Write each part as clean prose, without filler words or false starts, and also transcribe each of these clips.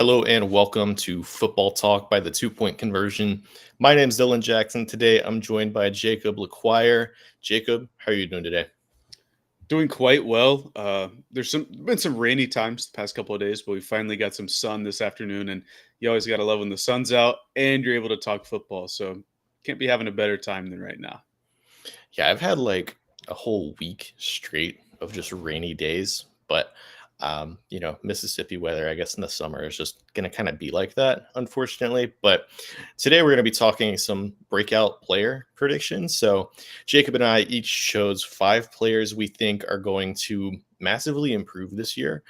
Hello and welcome to Football Talk by the 2 Point Conversion. My name is Dylan Jackson. Today I'm joined by Jacob LaQuire. Jacob, how are you doing today? Doing quite well. There's been some rainy times the past couple of days, but we finally got some sun this afternoon, and you always got to love when the sun's out and you're able to talk football. So can't be having a better time than right now. Yeah, I've had like a whole week straight of just rainy days, but Mississippi weather, I guess in the summer is just going to kind of be like that, unfortunately. But today we're going to be talking some breakout player predictions. So Jacob and I each chose 5 players we think are going to massively improve this year,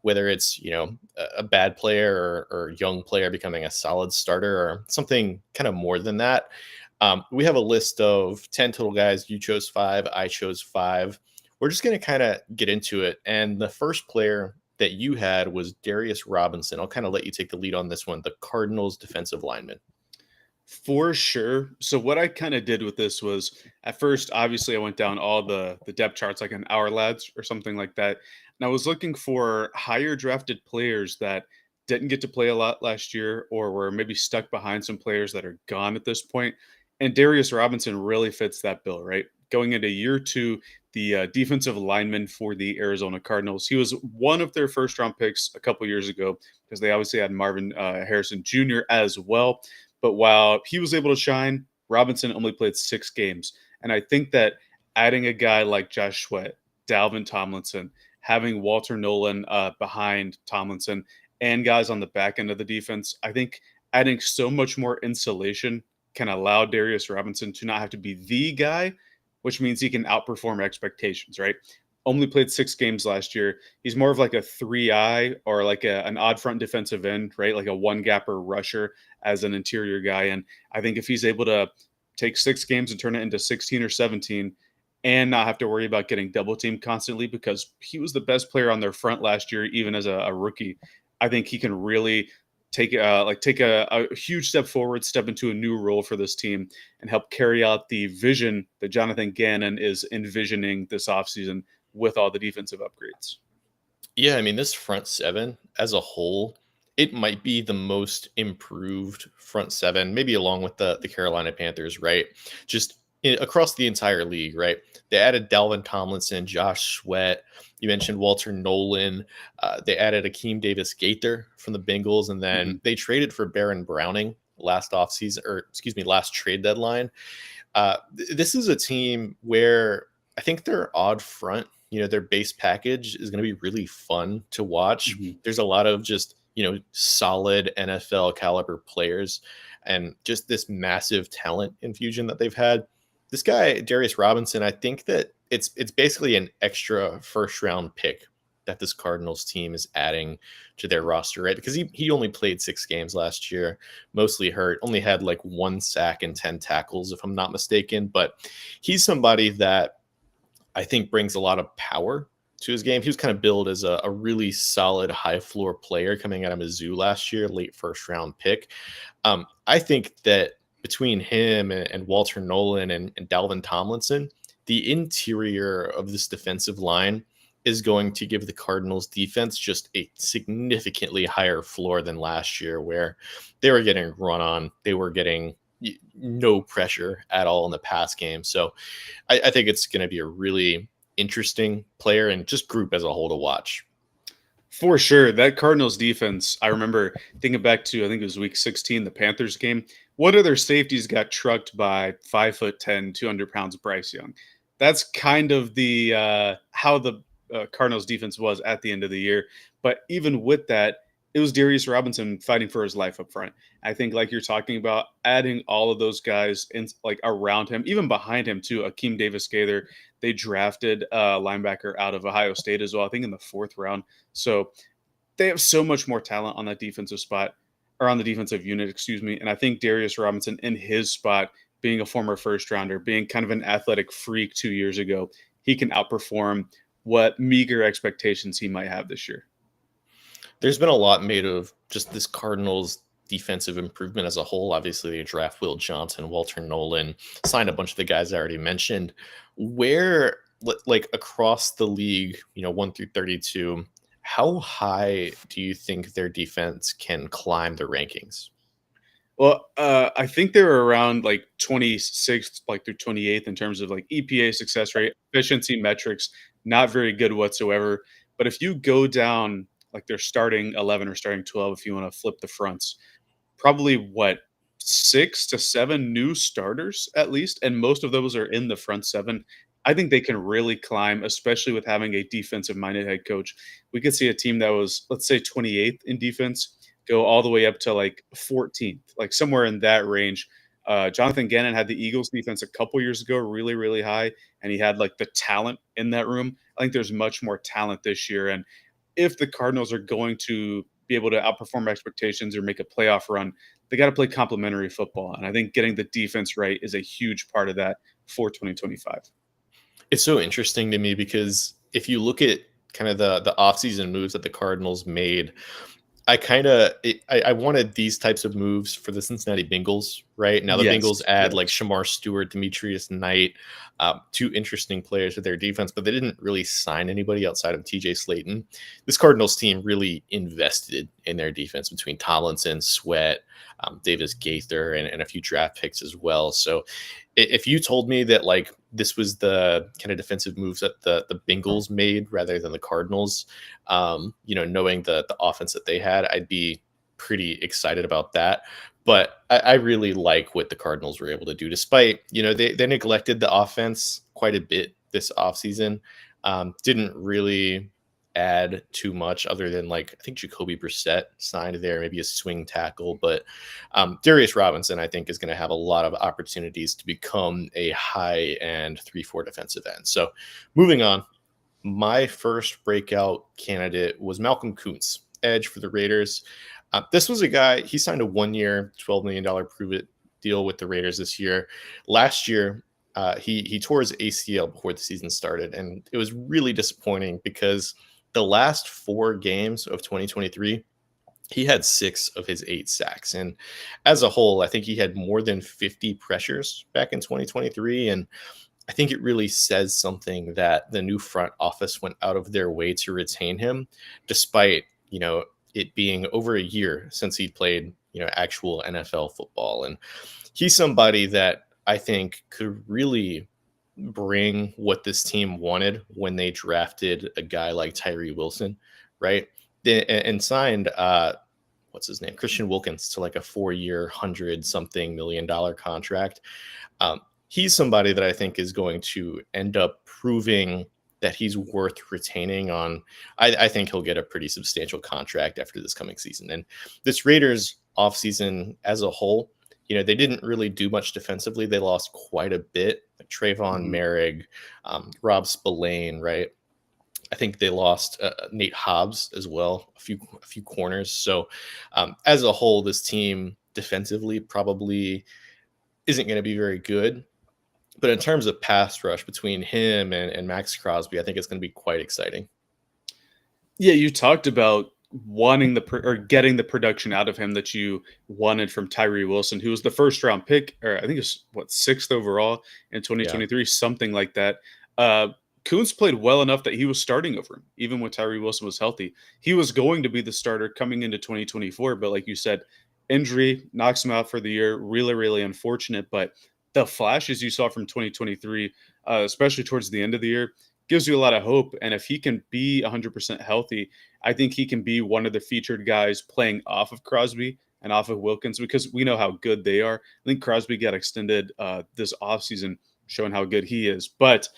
whether it's, a bad player or young player becoming a solid starter or something kind of more than that. We have a list of 10 total guys. You chose 5. I chose 5. We're just going to kind of get into it. And the first player that you had was Darius Robinson. I'll kind of let you take the lead on this one, the Cardinals defensive lineman. For sure. So what I kind of did with this was at first, obviously, I went down all the depth charts like an hour lads or something like that. And I was looking for higher drafted players that didn't get to play a lot last year or were maybe stuck behind some players that are gone at this point. And Darius Robinson really fits that bill, right? Going into year two, the defensive lineman for the Arizona Cardinals. He was one of their first round picks a couple years ago because they obviously had Marvin Harrison Jr. as well. But while he was able to shine, Robinson only played 6 games. And I think that adding a guy like Josh Sweat, Dalvin Tomlinson, having Walter Nolan behind Tomlinson, and guys on the back end of the defense, I think adding so much more insulation can allow Darius Robinson to not have to be the guy, which means he can outperform expectations, right? Only played 6 games last year. He's more of like a 3-eye or like an odd front defensive end, right? Like a one gapper rusher as an interior guy. And I think if he's able to take 6 games and turn it into 16 or 17 and not have to worry about getting double teamed constantly because he was the best player on their front last year, even as a rookie, I think he can really take a huge step forward, step into a new role for this team, and help carry out the vision that Jonathan Gannon is envisioning this offseason with all the defensive upgrades. Yeah, I mean, this front seven as a whole, it might be the most improved front seven, maybe along with the Carolina Panthers, right? Just across the entire league, right? They added Dalvin Tomlinson, Josh Sweat. You mentioned Walter Nolan. They added Akeem Davis Gaither from the Bengals, and then Mhm. they traded for Baron Browning last offseason, or excuse me, last trade deadline. This is a team where I think their odd front, their base package is going to be really fun to watch. Mhm. There's a lot of just, solid NFL caliber players and just this massive talent infusion that they've had. This guy, Darius Robinson, I think that it's basically an extra first round pick that this Cardinals team is adding to their roster, right? Because he only played 6 games last year, mostly hurt, only had like 1 sack and 10 tackles, if I'm not mistaken. But he's somebody that I think brings a lot of power to his game. He was kind of billed as a really solid high floor player coming out of Mizzou last year, late first round pick. I think that between him and Walter Nolan and Dalvin Tomlinson, the interior of this defensive line is going to give the Cardinals defense just a significantly higher floor than last year, where they were getting run on. They were getting no pressure at all in the pass game. So I think it's going to be a really interesting player and just group as a whole to watch. For sure. That Cardinals defense, I remember thinking back to, I think it was week 16, the Panthers game. One of their safeties got trucked by 5'10", 200 pounds Bryce Young. That's kind of the how the Cardinals defense was at the end of the year. But even with that, it was Darius Robinson fighting for his life up front. I think, like you're talking about, adding all of those guys in, like around him, even behind him too. Akeem Davis Gaither, they drafted a linebacker out of Ohio State as well. I think in the 4th round. So they have so much more talent on that defensive spot or on the defensive unit, excuse me. And I think Darius Robinson in his spot, being a former first rounder, being kind of an athletic freak 2 years ago, he can outperform what meager expectations he might have this year. There's been a lot made of just this Cardinals defensive improvement as a whole. Obviously, they draft Will Johnson, Walter Nolan, signed a bunch of the guys I already mentioned. Where, like across the league, 1 through 32, how high do you think their defense can climb the rankings? Well, I think they were around like 26th, like through 28th in terms of like EPA success rate, efficiency metrics, not very good whatsoever. But if you go down like their starting 11 or starting 12, if you want to flip the fronts, probably what 6 to 7 new starters at least, and most of those are in the front 7. I think they can really climb, especially with having a defensive-minded head coach. We could see a team that was, let's say, 28th in defense go all the way up to like 14th, like somewhere in that range. Jonathan Gannon had the Eagles defense a couple years ago, really, really high, and he had like the talent in that room. I think there's much more talent this year, and if the Cardinals are going to be able to outperform expectations or make a playoff run, they got to play complementary football. And I think getting the defense right is a huge part of that for 2025. It's so interesting to me because if you look at kind of the offseason moves that the Cardinals made, I wanted these types of moves for the Cincinnati Bengals, right? Now the Bengals Yes, add like yes. Shamar Stewart, Demetrius Knight, two interesting players to their defense, but they didn't really sign anybody outside of TJ Slayton. This Cardinals team really invested in their defense between Tomlinson, Sweat, Davis Gaither, and a few draft picks as well. So if you told me that like this was the kind of defensive moves that the Bengals made rather than the Cardinals, knowing the offense that they had, I'd be pretty excited about that. But I really like what the Cardinals were able to do, despite, they neglected the offense quite a bit this offseason. Didn't really add too much other than like I think Jacoby Brissett signed there, maybe a swing tackle, but Darius Robinson I think is going to have a lot of opportunities to become a high end 3-4 defensive end. So moving on, my first breakout candidate was Malcolm Kuntz, edge for the Raiders. This was a guy, he signed a 1 year, $12 million prove it deal with the Raiders this year. Last year, he tore his ACL before the season started, and it was really disappointing because the last 4 games of 2023, he had 6 of his 8 sacks. And as a whole, I think he had more than 50 pressures back in 2023. And I think it really says something that the new front office went out of their way to retain him, despite, it being over a year since he played, actual NFL football. And he's somebody that I think could really bring what this team wanted when they drafted a guy like Tyree Wilson, right? And signed what's his name, Christian Wilkins, to like a 4 year, $100-something million contract. He's somebody that I think is going to end up proving that he's worth retaining on. I think he'll get a pretty substantial contract after this coming season. And this Raiders offseason as a whole, they didn't really do much defensively. They lost quite a bit. Like Trayvon Mhm. Merrick, Rob Spillane, right? I think they lost Nate Hobbs as well, a few corners. So as a whole, this team defensively probably isn't going to be very good. But in terms of pass rush between him and Max Crosby, I think it's going to be quite exciting. Yeah, you talked about wanting or getting the production out of him that you wanted from Tyree Wilson, who was the first round pick, or I think it's what 6th overall in Yeah. 2023, something like that. Uh, Coons played well enough that he was starting over him, even when Tyree Wilson was healthy. He was going to be the starter coming into 2024, but like you said, injury knocks him out for the year. Really, really unfortunate. But the flashes you saw from 2023, especially towards the end of the year, gives you a lot of hope. And if he can be 100% healthy, I think he can be one of the featured guys playing off of Crosby and off of Wilkins because we know how good they are. I think Crosby got extended this offseason, showing how good he is. But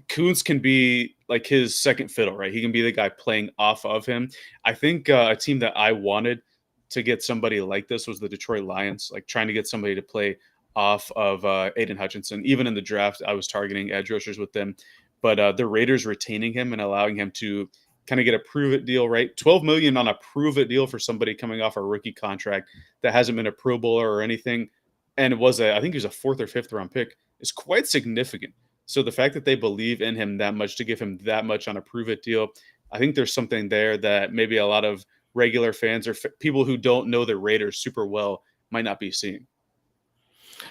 Coons can be like his second fiddle, right? He can be the guy playing off of him. I think a team that I wanted to get somebody like this was the Detroit Lions, like trying to get somebody to play off of Aiden Hutchinson. Even in the draft, I was targeting edge rushers with them, but the Raiders retaining him and allowing him to kind of get a prove it deal, right? 12 million on a prove it deal for somebody coming off a rookie contract that hasn't been a Pro Bowler or anything, and it was I think he was a 4th or 5th round pick, is quite significant. So the fact that they believe in him that much to give him that much on a prove it deal, I think there's something there that maybe a lot of regular fans or people who don't know the Raiders super well might not be seeing.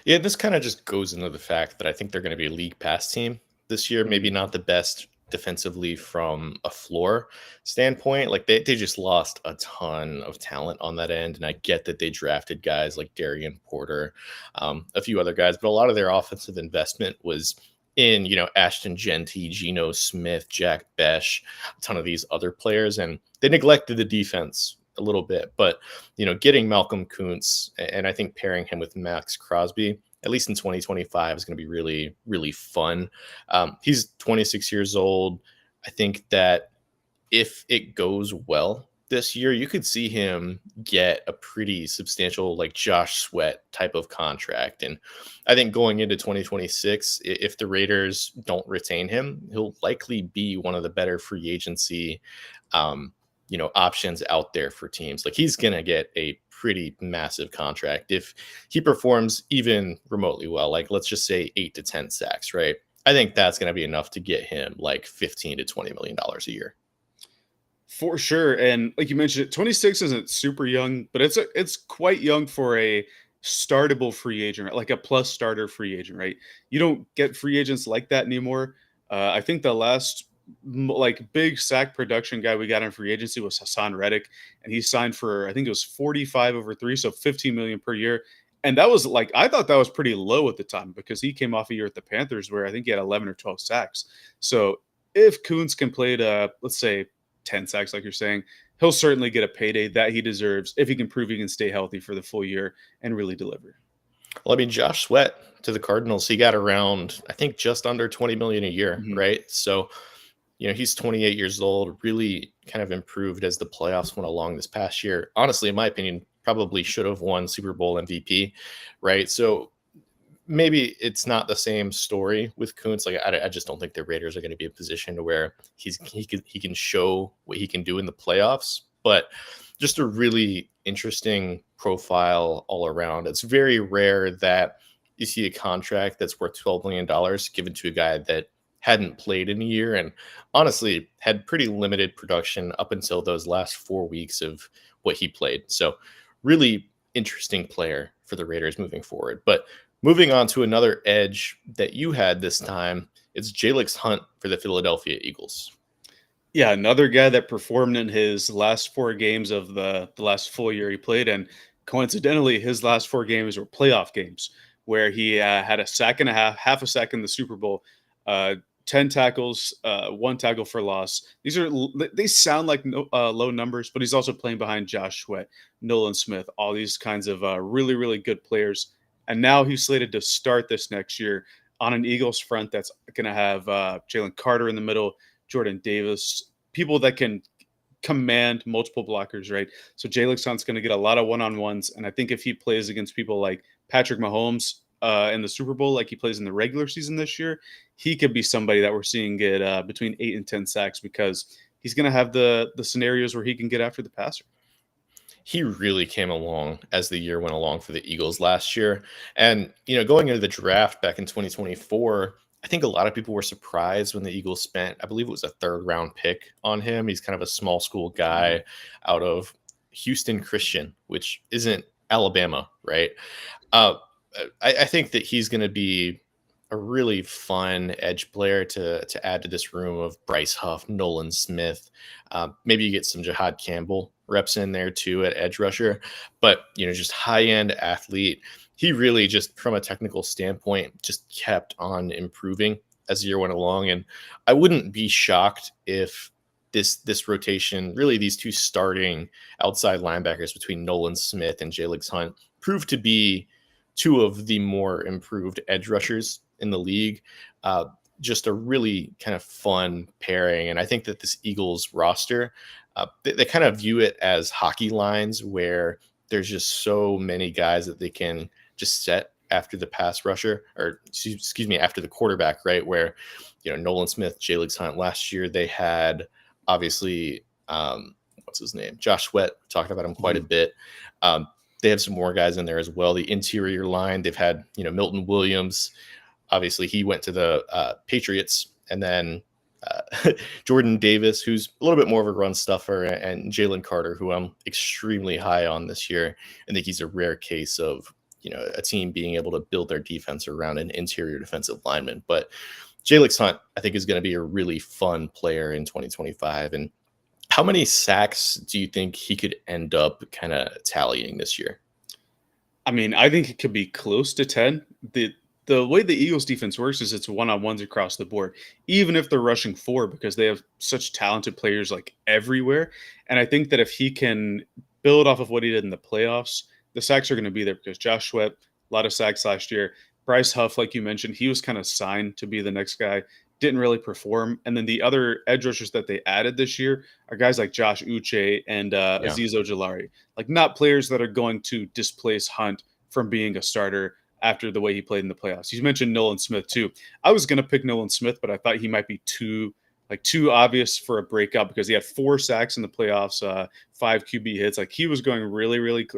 Yeah, this kind of just goes into the fact that I think they're going to be a league pass team this year. Maybe Mm, not the best defensively from a floor standpoint. Like they just lost a ton of talent on that end. And I get that they drafted guys like Darian Porter, a few other guys, but a lot of their offensive investment was in, Ashton Genty, Geno Smith, Jack Besh, a ton of these other players. And they neglected the defense a little bit. But, getting Malcolm Kuntz and I think pairing him with Max Crosby, at least in 2025, is going to be really, really fun. He's 26 years old. I think that if it goes well this year, you could see him get a pretty substantial, like Josh Sweat type of contract. And I think going into 2026, if the Raiders don't retain him, he'll likely be one of the better free agency, options out there for teams. Like he's going to get a pretty massive contract if he performs even remotely well. Like let's just say 8 to 10 sacks, right? I think that's going to be enough to get him like 15 to $20 million a year. For sure, and like you mentioned, 26 isn't super young, but it's quite young for a startable free agent, right? Like a plus starter free agent, right? You don't get free agents like that anymore. I think the last like big sack production guy we got in free agency was Hassan Reddick, and he signed for I think it was 45 over 3, so 15 million per year. And that was like I thought that was pretty low at the time because he came off a year at the Panthers where I think he had 11 or 12 sacks. So if Coons can play to let's say 10 sacks, like you're saying, he'll certainly get a payday that he deserves if he can prove he can stay healthy for the full year and really deliver. Well, I mean, Josh Sweat to the Cardinals, he got around, I think, just under 20 million a year, Mhm. right? So, he's 28 years old, really kind of improved as the playoffs went along this past year. Honestly, in my opinion, probably should have won Super Bowl MVP, right? So maybe it's not the same story with Kuntz. Like I just don't think the Raiders are going to be in a position to where he can show what he can do in the playoffs. But just a really interesting profile all around. It's very rare that you see a contract that's worth $12 million given to a guy that hadn't played in a year and honestly had pretty limited production up until those last 4 weeks of what he played. So really interesting player for the Raiders moving forward. But moving on to another edge that you had this time, it's Jalix Hunt for the Philadelphia Eagles. Yeah, another guy that performed in his last 4 games of the last full year he played, and coincidentally, his last 4 games were playoff games where he had a sack and a half a sack in the Super Bowl, uh, 10 tackles, 1 tackle for loss. They sound like low numbers, but he's also playing behind Josh Sweat, Nolan Smith, all these kinds of really really good players, and now he's slated to start this next year on an Eagles front that's going to have Jalen Carter in the middle, Jordan Davis, people that can command multiple blockers, right? So Jalen Hunt's going to get a lot of one-on-ones, and I think if he plays against people like Patrick Mahomes in the Super Bowl, like he plays in the regular season this year, he could be somebody that we're seeing get between 8 and 10 sacks because he's going to have the scenarios where he can get after the passer. He really came along as the year went along for the Eagles last year. And, going into the draft back in 2024, I think a lot of people were surprised when the Eagles spent, I believe it was a third round pick on him. He's kind of a small school Mhm. guy out of Houston Christian, which isn't Alabama, right? Uh, I think that he's going to be a really fun edge player to add to this room of Bryce Huff, Nolan Smith. Maybe you get some Jihad Campbell reps in there too at edge rusher, but just high end athlete. He really just from a technical standpoint just kept on improving as the year went along, and I wouldn't be shocked if this rotation, really these two starting outside linebackers between Nolan Smith and Jalix Hunt, proved to be two of the more improved edge rushers in the league. Uh, just a really kind of fun pairing. And I think that this Eagles roster, they kind of view it as hockey lines where there's just so many guys that they can just set after the pass rusher or excuse me, after the quarterback, right? Where, Nolan Smith, Jalix Hunt last year, they had obviously, what's his name? Josh Sweat, talked about him quite a Mhm. bit. Um, they have some more guys in there as well. The interior line, they've had, Milton Williams. Obviously, he went to the Patriots, and then Jordan Davis, who's a little bit more of a run stuffer, and Jalen Carter, who I'm extremely high on this year. I think he's a rare case of a team being able to build their defense around an interior defensive lineman. But Jalix Hunt, I think, is going to be a really fun player in 2025. And how many sacks do you think he could end up kind of tallying this year? I mean, I think it could be close to 10. The way the Eagles defense works is it's one-on-ones across the board, even if they're rushing four because they have such talented players like everywhere. And I think that if he can build off of what he did in the playoffs, the sacks are going to be there because Josh Sweat, a lot of sacks last year. Bryce Huff, like you mentioned, he was kind of signed to be the next guy, didn't really perform. And then the other edge rushers that they added this year are guys like Josh Uche and Yeah. Aziz Ojolari, like not players that are going to displace Hunt from being a starter after the way he played in the playoffs. You mentioned Nolan Smith too. I was gonna pick Nolan Smith, but I thought he might be too obvious for a breakout because he had 4 sacks in the playoffs, 5 QB hits. Like he was going really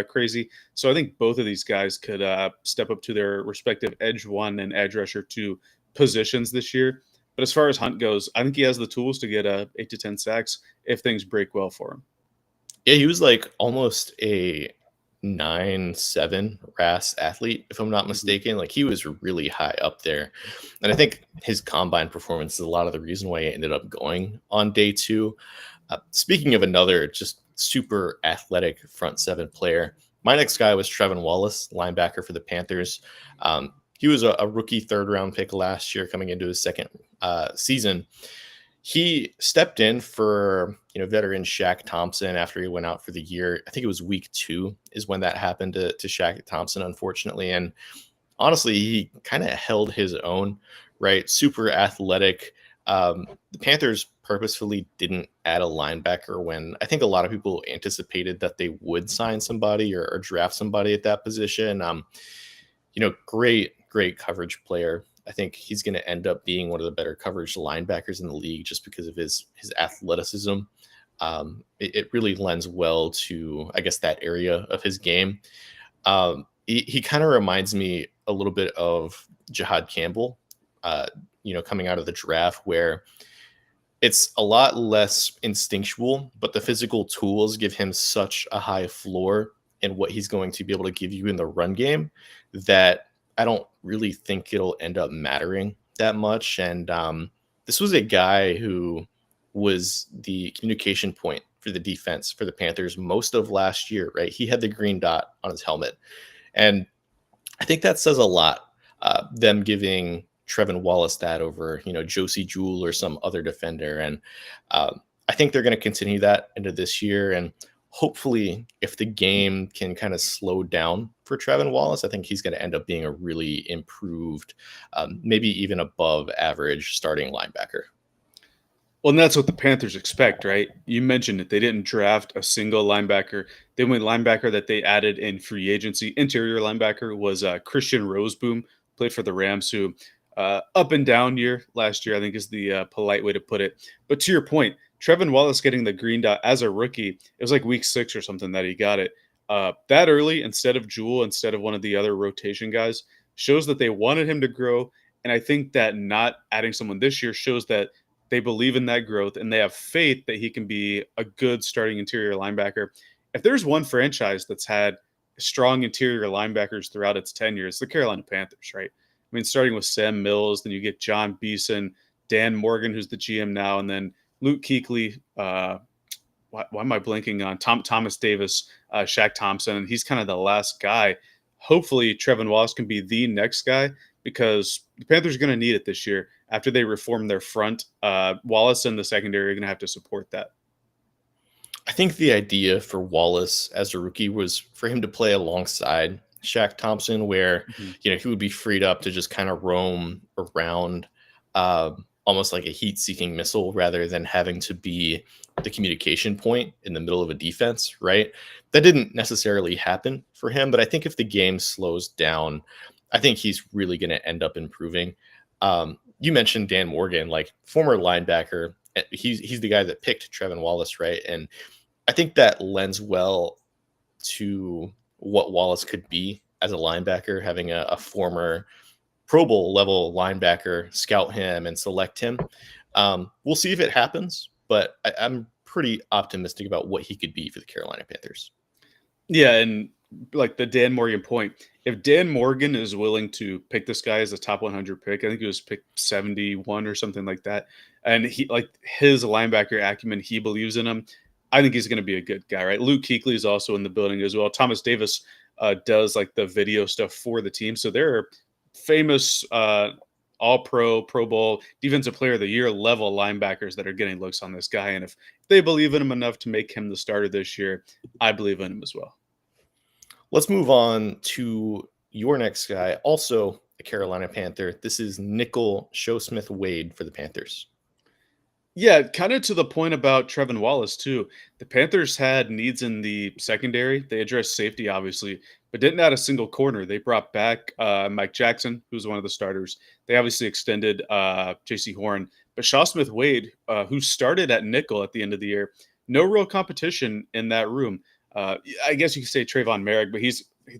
crazy. So I think both of these guys could step up to their respective edge one and edge rusher two positions this year. But as far as Hunt goes, I think he has the tools to get 8 to 10 sacks if things break well for him. Yeah, he was like almost a 9'7" RAS athlete, if I'm not Mhm. mistaken. Like he was really high up there. And I think his combine performance is a lot of the reason why he ended up going on day two. Speaking of another just super athletic front seven player, my next guy was Trevin Wallace, linebacker for the Panthers. He was a rookie third round pick last year coming into his second season. He stepped in for veteran Shaq Thompson after he went out for the year. I think it was week 2 is when that happened to Shaq Thompson, unfortunately. And honestly, he kind of held his own, right? Super athletic. The Panthers purposefully didn't add a linebacker when I think a lot of people anticipated that they would sign somebody or draft somebody at that position. Great coverage player. I think he's going to end up being one of the better coverage linebackers in the league just because of his athleticism. It really lends well to, I guess, that area of his game. He kind of reminds me a little bit of Jihad Campbell, coming out of the draft, where it's a lot less instinctual, but the physical tools give him such a high floor in what he's going to be able to give you in the run game that I don't really think it'll end up mattering that much. And this was a guy who was the communication point for the defense for the Panthers most of last year, right? He had the green dot on his helmet. And I think that says a lot. Them giving Trevin Wallace that over, Josie Jewell or some other defender, and I think they're going to continue that into this year. And hopefully, if the game can kind of slow down for Trevin Wallace, I think he's going to end up being a really improved, maybe even above average starting linebacker. Well, and that's what the Panthers expect, right? You mentioned it. They didn't draft a single linebacker. The only linebacker that they added in free agency, interior linebacker, was Christian Roseboom, played for the Rams, who up and down year last year, I think is the polite way to put it. But to your point, Trevin Wallace getting the green dot as a rookie, it was like week 6 or something that he got it. That early, instead of Jewel, instead of one of the other rotation guys, shows that they wanted him to grow. And I think that not adding someone this year shows that they believe in that growth and they have faith that he can be a good starting interior linebacker. If there's one franchise that's had strong interior linebackers throughout its tenure, it's the Carolina Panthers, right? I mean, starting with Sam Mills, then you get John Beeson, Dan Morgan, who's the GM now, and then Luke Kuechly. Why am I blanking on Thomas Davis, Shaq Thompson, and he's kind of the last guy. Hopefully, Trevin Wallace can be the next guy because the Panthers are going to need it this year after they reform their front. Wallace and the secondary are going to have to support that. I think the idea for Wallace as a rookie was for him to play alongside Shaq Thompson, where Mhm. he would be freed up to just kind of roam around, almost like a heat-seeking missile, rather than having to be the communication point in the middle of a defense. Right? That didn't necessarily happen for him, but I think if the game slows down, I think he's really going to end up improving. You mentioned Dan Morgan, like former linebacker. He's the guy that picked Trevin Wallace, right? And I think that lends well to what Wallace could be as a linebacker, having a former Pro Bowl level linebacker scout him and select him. We'll see if it happens, but I'm pretty optimistic about what he could be for the Carolina Panthers. Yeah, and like the Dan Morgan point. If Dan Morgan is willing to pick this guy as a top 100 pick, I think he was picked 71 or something like that, and he like his linebacker acumen, he believes in him. I think he's going to be a good guy, right? Luke Kuechly is also in the building as well. Thomas Davis does like the video stuff for the team, so there are famous All Pro, Pro Bowl, Defensive Player of the Year level linebackers that are getting looks on this guy, and if they believe in him enough to make him the starter this year, I believe in him as well. Let's move on to your next guy, also a Carolina Panther. This is nickel Show Smith Wade for the Panthers. Yeah, kind of to the point about Trevin Wallace too. The Panthers had needs in the secondary. They addressed safety, obviously, but didn't add a single corner. They brought back Mike Jackson, who's one of the starters. They obviously extended J.C. Horn, but Shaw Smith Wade, who started at nickel at the end of the year, no real competition in that room. I guess you could say Trayvon Merrick, but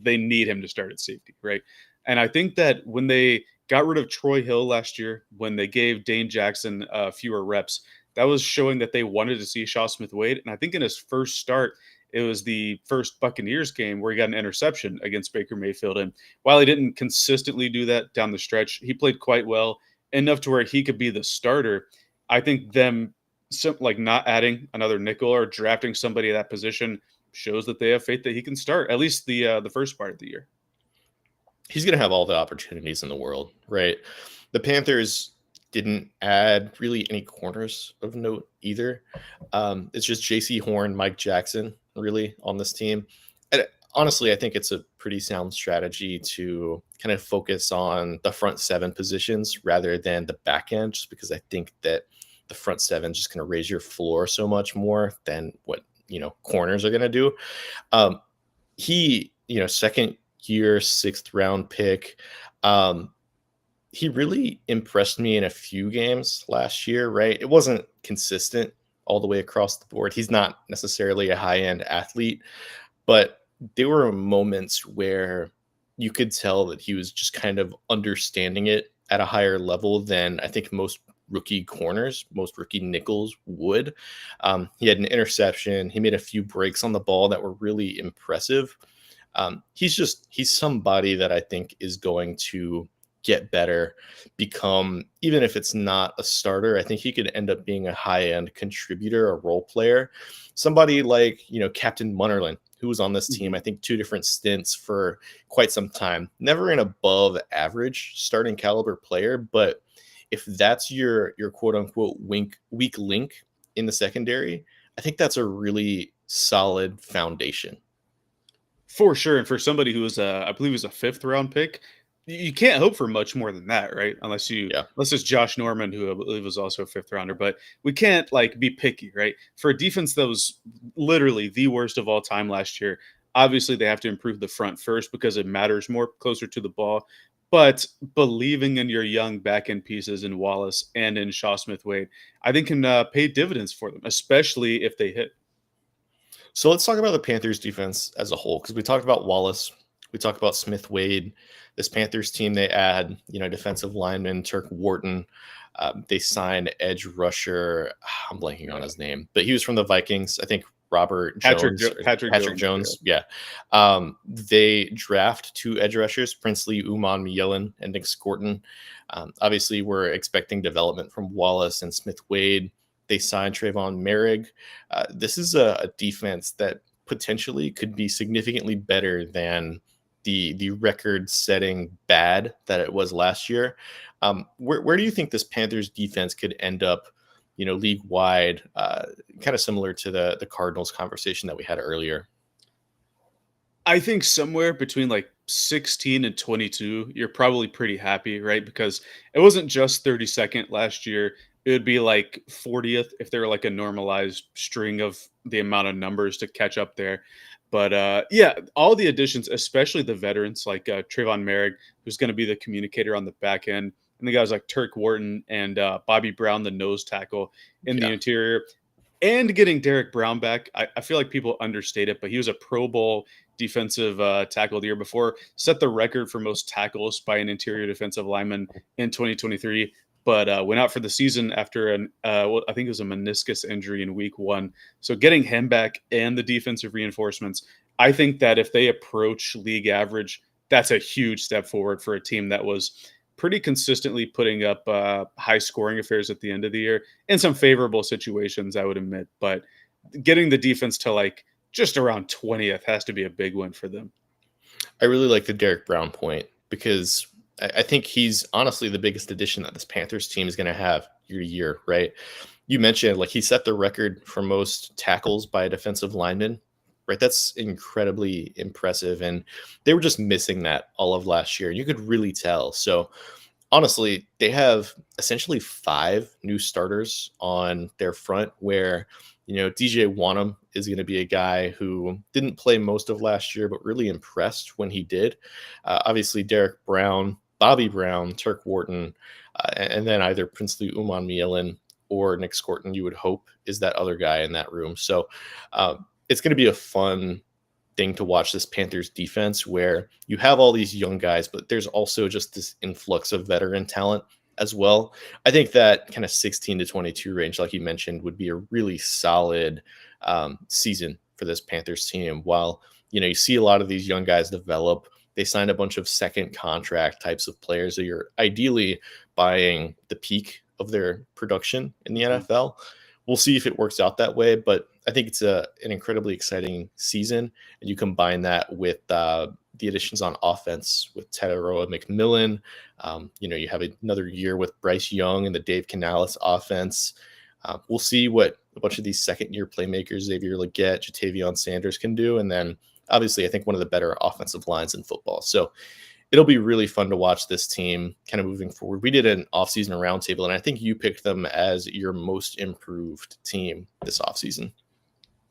they need him to start at safety, right? And I think that when they got rid of Troy Hill last year, when they gave Dane Jackson fewer reps, that was showing that they wanted to see Shaw Smith Wade. And I think in his first start, it was the first Buccaneers game where he got an interception against Baker Mayfield. And while he didn't consistently do that down the stretch, he played quite well, enough to where he could be the starter. I think them like not adding another nickel or drafting somebody at that position shows that they have faith that he can start at least the first part of the year. He's going to have all the opportunities in the world, right? The Panthers didn't add really any corners of note either. It's just J.C. Horn, Mike Jackson, really on this team. And honestly, I think it's a pretty sound strategy to kind of focus on the front seven positions rather than the back end, just because I think that the front seven is just going to raise your floor so much more than what corners are going to do. He, second year, sixth round pick. He really impressed me in a few games last year, right? It wasn't consistent all the way across the board. He's not necessarily a high end athlete, but there were moments where you could tell that he was just kind of understanding it at a higher level than I think most rookie corners, most rookie nickels would. He had an interception. He made a few breaks on the ball that were really impressive. He's somebody that I think is going to get better, become, even if it's not a starter, I think he could end up being a high end contributor, a role player. Somebody like, Captain Munnerlin, who was on this team, I think 2 different stints for quite some time, never an above average starting caliber player. But if that's your quote unquote weak link in the secondary, I think that's a really solid foundation. For sure, and for somebody who was I believe was a fifth round pick, you can't hope for much more than that, right? Yeah. Unless it's Josh Norman, who I believe was also a fifth rounder. But we can't like be picky, right? For a defense that was literally the worst of all time last year, obviously they have to improve the front first because it matters more closer to the ball. But believing in your young back end pieces in Wallace and in Shaw Smith Wade, I think can pay dividends for them, especially if they hit. So let's talk about the Panthers defense as a whole, because we talked about Wallace, we talked about Smith Wade. This Panthers team, they add, defensive lineman Turk Wharton. They signed edge rusher. I'm blanking on his name, but he was from the Vikings. I think Robert Jones, Patrick Jones. Yeah. They draft 2 edge rushers, Princely Uman Yellen and Nick Scorton. Obviously, we're expecting development from Wallace and Smith Wade. They signed Trayvon Merrick. This is a defense that potentially could be significantly better than the record-setting bad that it was last year. Where do you think this Panthers defense could end up, league wide? Kind of similar to the Cardinals conversation that we had earlier. I think somewhere between like 16 and 22, you're probably pretty happy, right? Because it wasn't just 32nd last year. It would be like 40th if there were like a normalized string of the amount of numbers to catch up there. But yeah, all the additions, especially the veterans like Trayvon Merrick, who's going to be the communicator on the back end, and the guys like Turk Wharton and Bobby Brown, the nose tackle in the Yeah. interior, and getting Derek Brown back. I feel like people understate it, but he was a Pro Bowl defensive tackle the year before, set the record for most tackles by an interior defensive lineman in 2023, but went out for the season after I think it was a meniscus injury in week 1. So getting him back and the defensive reinforcements, I think that if they approach league average, that's a huge step forward for a team that was pretty consistently putting up high scoring affairs at the end of the year in some favorable situations, I would admit. But getting the defense to like just around 20th has to be a big win for them. I really like the Derek Brown point because I think he's honestly the biggest addition that this Panthers team is going to have year to year, right? You mentioned like he set the record for most tackles by a defensive lineman, right? That's incredibly impressive. And they were just missing that all of last year. You could really tell. So honestly, they have essentially five new starters on their front where, DJ Wanham is going to be a guy who didn't play most of last year, but really impressed when he did. Obviously, Derek Brown, Bobby Brown, Turk Wharton, and then either Princely Uman Mielen or Nick Scorton, you would hope, is that other guy in that room. So it's going to be a fun thing to watch this Panthers defense where you have all these young guys, but there's also just this influx of veteran talent as well. I think that kind of 16 to 22 range, like you mentioned, would be a really solid season for this Panthers team. While, you see a lot of these young guys develop, they signed a bunch of second contract types of players that you're ideally buying the peak of their production in the Mhm. NFL. We'll see if it works out that way, but I think it's an incredibly exciting season, and you combine that with the additions on offense with Teteroa McMillan. You have another year with Bryce Young and the Dave Canales offense. We'll see what a bunch of these second-year playmakers, Xavier Legette, Jatavion Sanders can do, and then obviously I think one of the better offensive lines in football. So it'll be really fun to watch this team kind of moving forward. We did an offseason roundtable, and I think you picked them as your most improved team this offseason.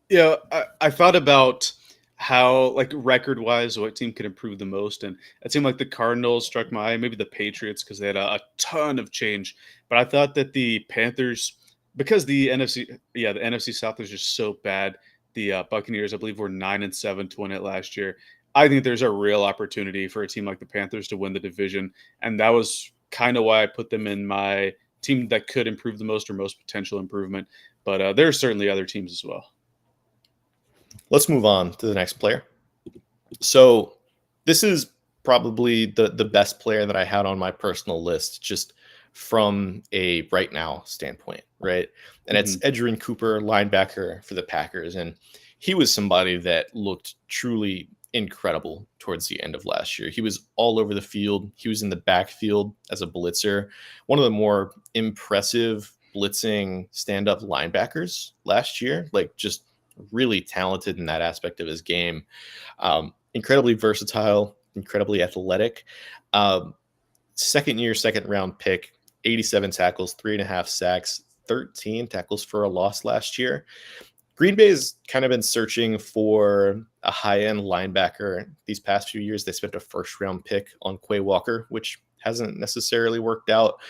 Yeah, I thought about how, like, record wise, what team could improve the most. And it seemed like the Cardinals struck my eye, maybe the Patriots, because they had a ton of change. But I thought that the Panthers, because the NFC South is just so bad. The Buccaneers, I believe, were 9-7 to win it last year. I think there's a real opportunity for a team like the Panthers to win the division. And that was kind of why I put them in my team that could improve the most or most potential improvement. But there are certainly other teams as well. Let's move on to the next player. So this is probably the best player that I had on my personal list, just from a right now standpoint, right? And it's Mhm. Edgerrin Cooper, linebacker for the Packers, and he was somebody that looked truly incredible towards the end of last year. He was all over the field. He was in the backfield as a blitzer, one of the more impressive blitzing stand-up linebackers last year. Like just really talented in that aspect of his game. Incredibly versatile, incredibly athletic. Um, Second year, second round pick, 87 tackles, 3.5 sacks, 13 tackles for a loss last year. Green Bay's kind of been searching for a high end linebacker these past few years. They spent a first round pick on Quay Walker, which hasn't necessarily worked out.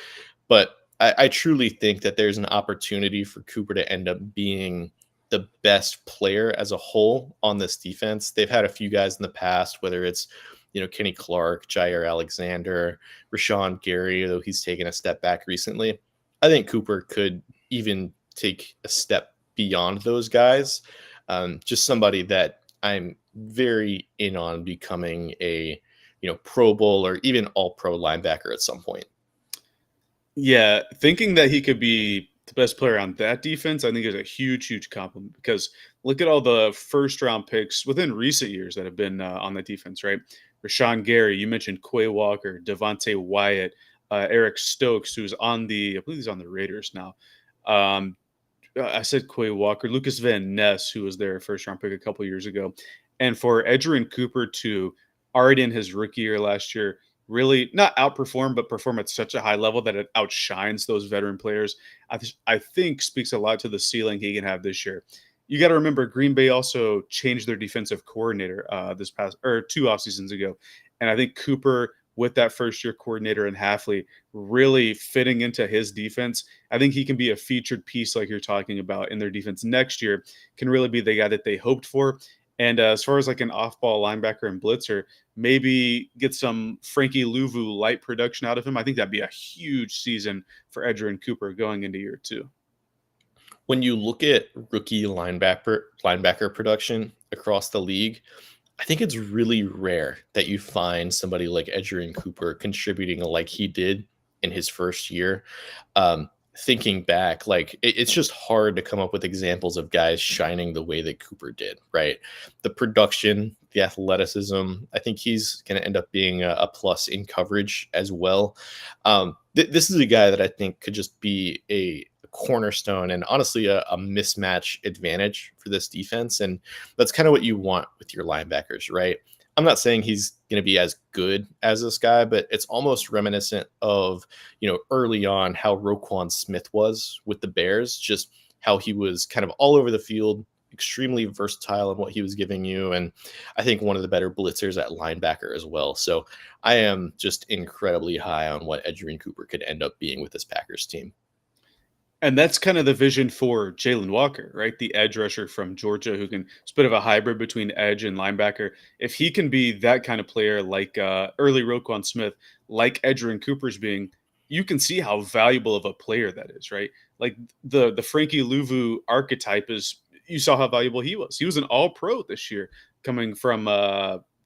But I truly think that there's an opportunity for Cooper to end up being the best player as a whole on this defense. They've had a few guys in the past, whether it's Kenny Clark, Jair Alexander, Rashawn Gary, though he's taken a step back recently. I think Cooper could even take a step beyond those guys. Just somebody that I'm very in on becoming a Pro Bowl or even All Pro linebacker at some point. Yeah, thinking that he could be the best player on that defense, I think is a huge, huge compliment because look at all the first round picks within recent years that have been on the defense, right? Rashawn Gary, you mentioned Quay Walker, Devontae Wyatt, Eric Stokes, who's I believe he's on the Raiders now. Um, I said Quay Walker, Lucas Van Ness, who was their first round pick a couple years ago, and for Edgerrin Cooper to already in his rookie year last year really not outperform but perform at such a high level that it outshines those veteran players. I think speaks a lot to the ceiling he can have this year. You got to remember Green Bay also changed their defensive coordinator this past or two off seasons ago, and I think Cooper with that first year coordinator in Halfley really fitting into his defense. I think he can be a featured piece like you're talking about in their defense next year. Can really be the guy that they hoped for. And as far as like an off-ball linebacker and blitzer, maybe get some Frankie Louvu light production out of him. I think that'd be a huge season for Edgerrin Cooper going into year two. When you look at rookie linebacker production across the league, I think it's really rare that you find somebody like Edgerrin Cooper contributing like he did in his first year. Thinking back, like it's just hard to come up with examples of guys shining the way that Cooper did, right? The production, the athleticism, I think he's going to end up being a plus in coverage as well. This is a guy that I think could just be a cornerstone and honestly a mismatch advantage for this defense. And that's kind of what you want with your linebackers, right? I'm not saying he's going to be as good as this guy, but it's almost reminiscent of, early on how Roquan Smith was with the Bears, just how he was kind of all over the field, extremely versatile in what he was giving you. And I think one of the better blitzers at linebacker as well. So I am just incredibly high on what Edgerrin Cooper could end up being with this Packers team. And that's kind of the vision for Jalen Walker, right? The edge rusher from Georgia who can it's a bit of a hybrid between edge and linebacker. If he can be that kind of player like early Roquan Smith, like Edgerrin Cooper's being, you can see how valuable of a player that is, right? Like the Frankie Louvu archetype is you saw how valuable he was. He was an all pro this year coming from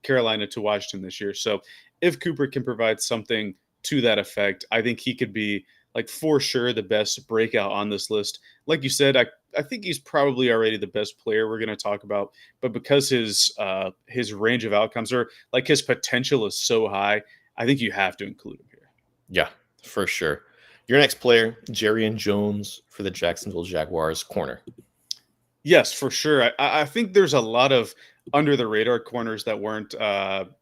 Carolina to Washington this year. So if Cooper can provide something to that effect, I think he could be like for sure the best breakout on this list. Like you said, I think he's probably already the best player we're going to talk about, but because his range of outcomes or like his potential is so high, I think you have to include him here. Yeah, for sure. Your next player, Jerry Jones for the Jacksonville Jaguars corner. Yes, for sure. I think there's a lot of under the radar corners that weren't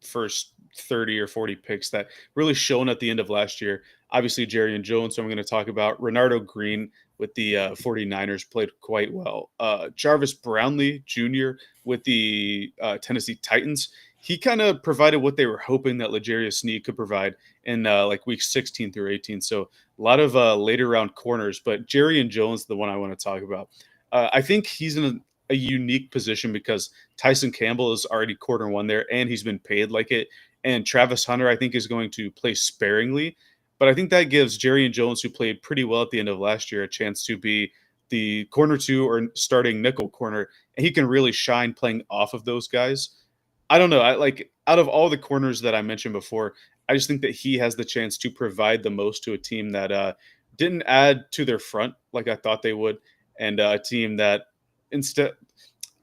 first 30 or 40 picks that really shone at the end of last year. Obviously, Jerry and Jones, so I'm going to talk about Renardo Green with the 49ers played quite well. Jarvis Brownlee Jr. with the Tennessee Titans. He kind of provided what they were hoping that L'Jarius Sneed could provide in like week 16 through 18. So a lot of later round corners, but Jerry and Jones, the one I want to talk about. I think he's in a unique position because Tyson Campbell is already quarter one there, and he's been paid like it. And Travis Hunter, I think, is going to play sparingly, but I think that gives Jerry and Jones, who played pretty well at the end of last year, a chance to be the corner two or starting nickel corner, and he can really shine playing off of those guys. I don't know. I like out of all the corners that I mentioned before, I just think that he has the chance to provide the most to a team that didn't add to their front like I thought they would, and a team that instead.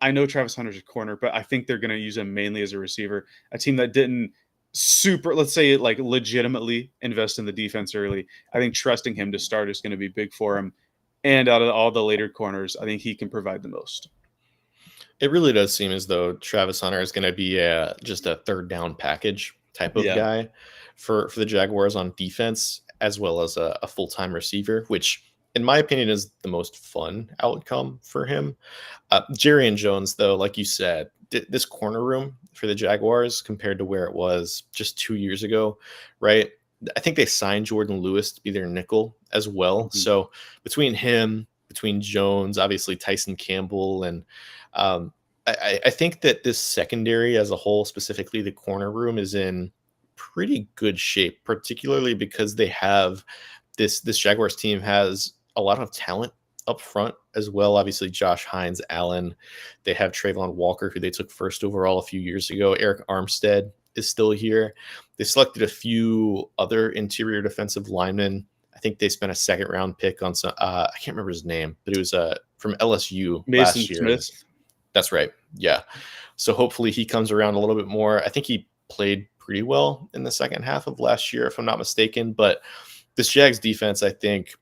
I know Travis Hunter's a corner, but I think they're going to use him mainly as a receiver. A team that didn't super, let's say, like legitimately invest in the defense early. I think trusting him to start is going to be big for him. And out of all the later corners, I think he can provide the most. It really does seem as though Travis Hunter is going to be just a third down package type of Yeah. guy for the Jaguars on defense, as well as a full time receiver, which, in my opinion, is the most fun outcome for him. Jerry and Jones, though, like you said, this corner room for the Jaguars compared to where it was just 2 years ago, right? I think they signed Jordan Lewis to be their nickel as well. Mhm. So between him, between Jones, obviously Tyson Campbell, and um, I think that this secondary as a whole, specifically the corner room, is in pretty good shape, particularly because they have this Jaguars team has a lot of talent up front as well. Obviously, Josh Hines, Allen. They have Trayvon Walker, who they took first overall a few years ago. Eric Armstead is still here. They selected a few other interior defensive linemen. I think they spent a second round pick on some. I can't remember his name, but it was from LSU last Mason year. And Smith. that's right. Yeah. So hopefully he comes around a little bit more. I think he played pretty well in the second half of last year, if I'm not mistaken. But this Jags defense, I think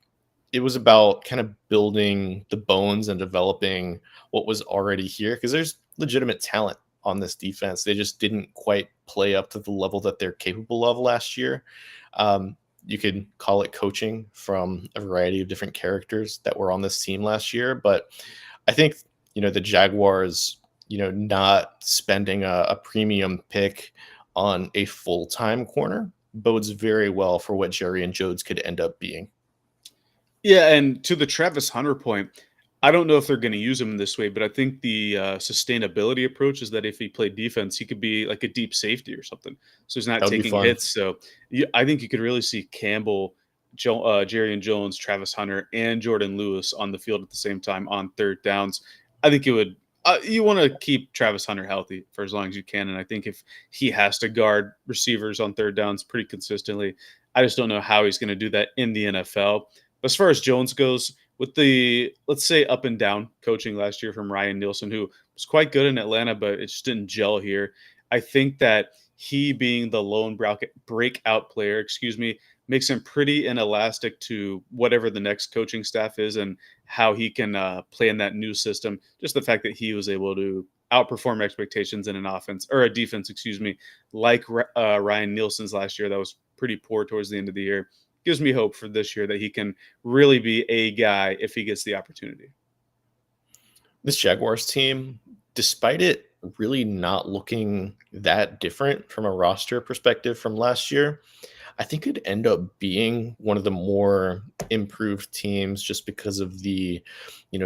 it was about kind of building the bones and developing what was already here because there's legitimate talent on this defense. They just didn't quite play up to the level that they're capable of last year. You could call it coaching from a variety of different characters that were on this team last year. But I think, the Jaguars, not spending a premium pick on a full time corner bodes very well for what Jerry and Jones could end up being. Yeah, and to the Travis Hunter point, I don't know if they're going to use him this way, but I think the sustainability approach is that if he played defense, he could be like a deep safety or something. So he's not That would be taking fun. hits. So I think you could really see Campbell Jerry Jones, Travis Hunter, and Jordan Lewis on the field at the same time on third downs, I think it would. You want to keep Travis Hunter healthy for as long as you can, and I think if he has to guard receivers on third downs pretty consistently, I just don't know how he's going to do that in the NFL. As far as Jones goes, with the, let's say, up and down coaching last year from Ryan Nielsen, who was quite good in Atlanta, but it just didn't gel here. I think that he being the lone breakout player, makes him pretty inelastic to whatever the next coaching staff is and how he can play in that new system. Just the fact that he was able to outperform expectations in an offense or a defense, like Ryan Nielsen's last year that was pretty poor towards the end of the year, gives me hope for this year that he can really be a guy if he gets the opportunity. This Jaguars team, despite it really not looking that different from a roster perspective from last year, I think it'd end up being one of the more improved teams just because of the,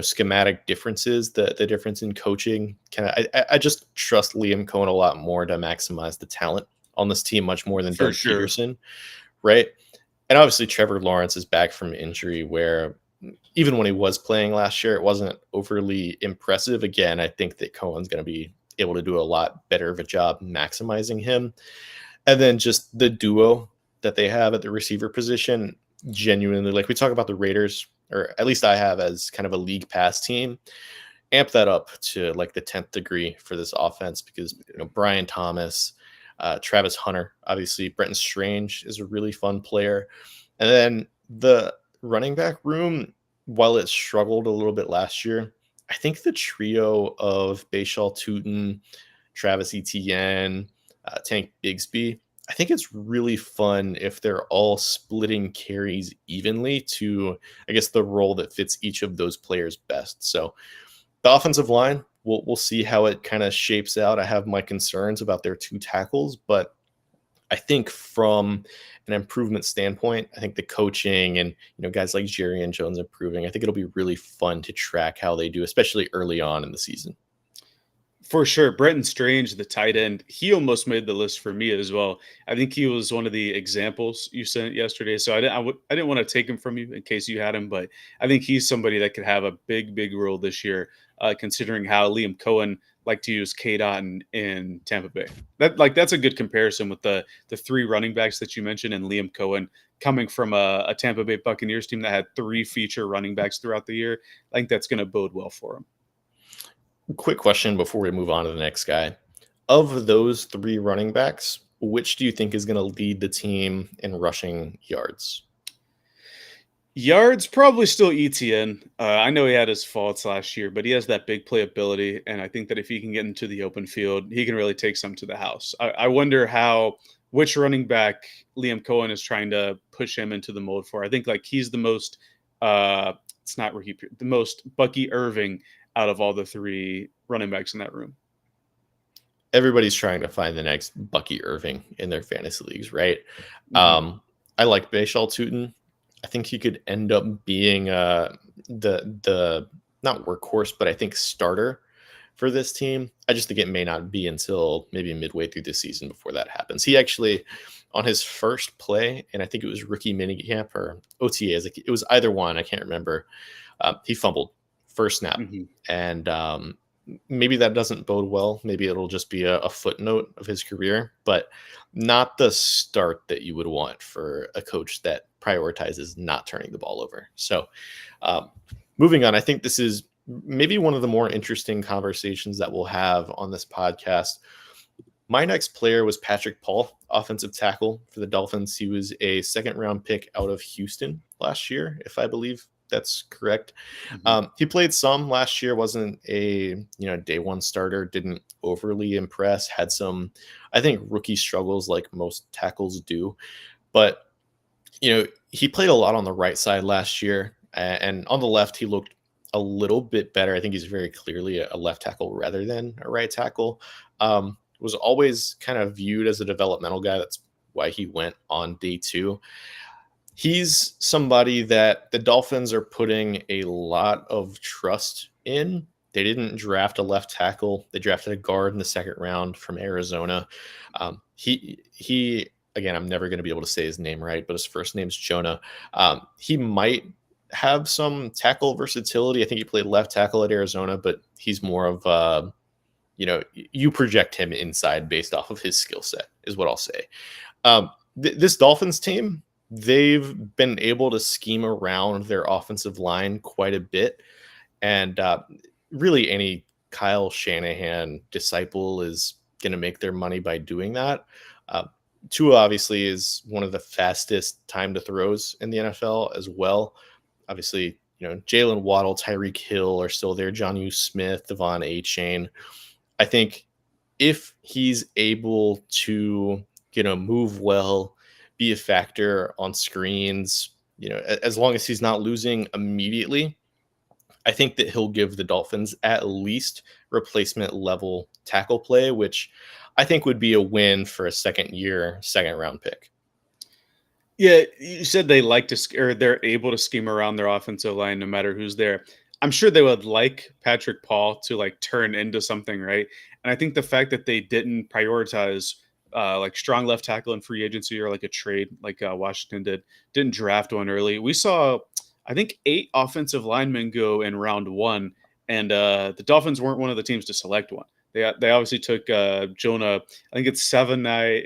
schematic differences, the difference in coaching. I just trust Liam Cohen a lot more to maximize the talent on this team much more than For Doug sure. Peterson, right? And obviously Trevor Lawrence is back from injury where even when he was playing last year, it wasn't overly impressive. Again, I think that Cohen's going to be able to do a lot better of a job maximizing him. And then just the duo that they have at the receiver position, genuinely, like we talk about the Raiders, or at least I have as kind of a league pass team, amp that up to like the 10th degree for this offense because, Brian Thomas, Travis Hunter, obviously, Brenton Strange is a really fun player. And then the running back room, while it struggled a little bit last year, I think the trio of Bayshall Tootin, Travis Etienne, Tank Bigsby, I think it's really fun if they're all splitting carries evenly to, I guess, the role that fits each of those players best. So the offensive line, we'll see how it kind of shapes out. I have my concerns about their two tackles, but I think from an improvement standpoint, I think the coaching and guys like Jerry and Jones improving, I think it'll be really fun to track how they do, especially early on in the season. For sure. Brenton Strange, the tight end, he almost made the list for me as well. I think he was one of the examples you sent yesterday. So I didn't want to take him from you in case you had him, but I think he's somebody that could have a big, big role this year, considering how Liam Cohen liked to use K Dot in Tampa Bay. That's a good comparison with the three running backs that you mentioned and Liam Cohen coming from a Tampa Bay Buccaneers team that had three feature running backs throughout the year. I think that's going to bode well for him. Quick question before we move on to the next guy. Of those three running backs, which do you think is going to lead the team in rushing yards? Yards, probably still ETN. I know he had his faults last year, but he has that big playability, and I think that if he can get into the open field, he can really take some to the house. I wonder which running back Liam Cohen is trying to push him into the mold for. I think like he's the most, it's not the most Bucky Irving out of all the three running backs in that room. Everybody's trying to find the next Bucky Irving in their fantasy leagues, right? Mhm. I like Bayshall Tootin. I think he could end up being the not workhorse, but I think starter for this team. I just think it may not be until maybe midway through the season before that happens. He actually, on his first play, and I think it was rookie minicamp or OTAs, it was either one, I can't remember. He fumbled first snap, Mhm. and maybe that doesn't bode well. Maybe it'll just be a footnote of his career, but not the start that you would want for a coach that prioritizes not turning the ball over. So, um, moving on, I think this is maybe one of the more interesting conversations that we'll have on this podcast. My next player was Patrick Paul, offensive tackle for the Dolphins. He was a second round pick out of Houston last year, if I believe that's correct. Mhm. He played some last year, wasn't a day one starter, didn't overly impress, had some, I think, rookie struggles like most tackles do. But he played a lot on the right side last year, and on the left, he looked a little bit better. I think he's very clearly a left tackle rather than a right tackle. Was always kind of viewed as a developmental guy. That's why he went on day two. He's somebody that the Dolphins are putting a lot of trust in. They didn't draft a left tackle. They drafted a guard in the second round from Arizona. He again, I'm never going to be able to say his name right, but his first name's Jonah. He might have some tackle versatility. I think he played left tackle at Arizona, but he's more of you project him inside based off of his skill set, is what I'll say. This Dolphins team, they've been able to scheme around their offensive line quite a bit, and really any Kyle Shanahan disciple is going to make their money by doing that. Uh, Tua obviously is one of the fastest time to throws in the NFL as well. Obviously, Jalen Waddle, Tyreek Hill are still there. John Smith, Devon A. Chain. I think if he's able to, move well, be a factor on screens, as long as he's not losing immediately, I think that he'll give the Dolphins at least replacement level tackle play, which I think would be a win for a second round pick. Yeah, you said they like to or they're able to scheme around their offensive line no matter who's there. I'm sure they would like Patrick Paul to like turn into something, right? And I think the fact that they didn't prioritize like strong left tackle in free agency or like a trade like Washington didn't draft one early. We saw, I think, 8 offensive linemen go in round one, and the Dolphins weren't one of the teams to select one. They obviously took Jonah. I think it's Savanaia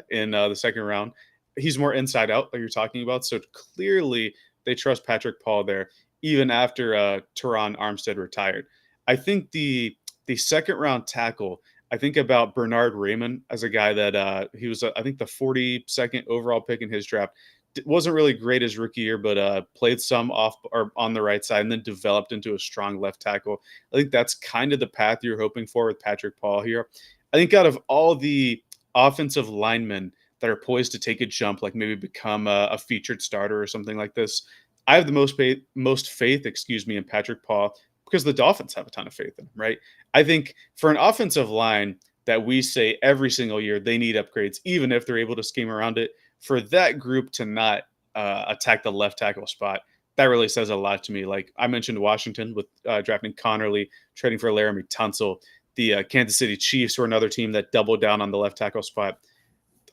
in the second round. He's more inside out, like you're talking about. So clearly, they trust Patrick Paul there, even after Teron Armstead retired. I think the second round tackle. I think about Bernard Raymond as a guy that he was, I think, the 42nd overall pick in his draft. Wasn't really great his rookie year, but played some off or on the right side and then developed into a strong left tackle. I think that's kind of the path you're hoping for with Patrick Paul here. I think out of all the offensive linemen that are poised to take a jump, like maybe become a featured starter or something like this. I have the most faith, in Patrick Paul because the Dolphins have a ton of faith in him, right? I think for an offensive line that we say every single year they need upgrades, even if they're able to scheme around it, for that group to not attack the left tackle spot, that really says a lot to me. Like I mentioned, Washington with drafting Connerly, trading for Laramie Tunsil. The Kansas City Chiefs were another team that doubled down on the left tackle spot.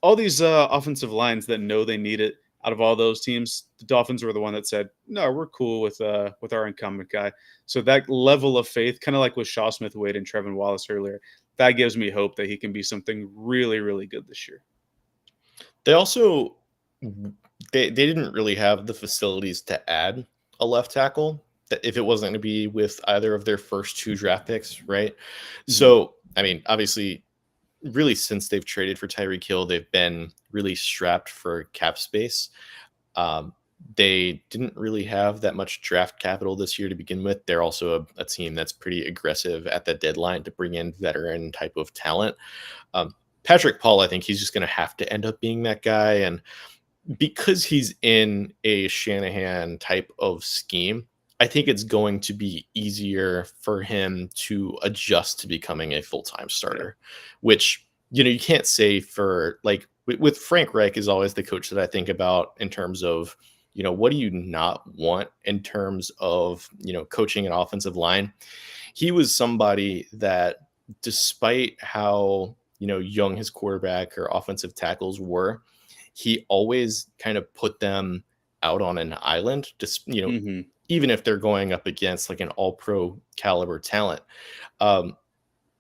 All these offensive lines that know they need it. Out of all those teams, the Dolphins were the one that said, "No, we're cool with our incumbent guy." So that level of faith, kind of like with Shaw Smith Wade and Trevin Wallace earlier, that gives me hope that he can be something really, really good this year. They also they didn't really have the facilities to add a left tackle that if it wasn't going to be with either of their first 2 draft picks, right? Mhm. So, I mean, obviously, really since they've traded for Tyreek Hill, they've been really strapped for cap space. Um, they didn't really have that much draft capital this year to begin with. They're also a team that's pretty aggressive at the deadline to bring in veteran type of talent. Um, Patrick Paul, I think he's just going to have to end up being that guy. And because he's in a Shanahan type of scheme, I think it's going to be easier for him to adjust to becoming a full-time Yeah. starter, which you can't say for like with Frank Reich is always the coach that I think about in terms of what do you not want in terms of coaching an offensive line. He was somebody that despite how young his quarterback or offensive tackles were, he always kind of put them out on an island, just Mhm. even if they're going up against like an all pro caliber talent. um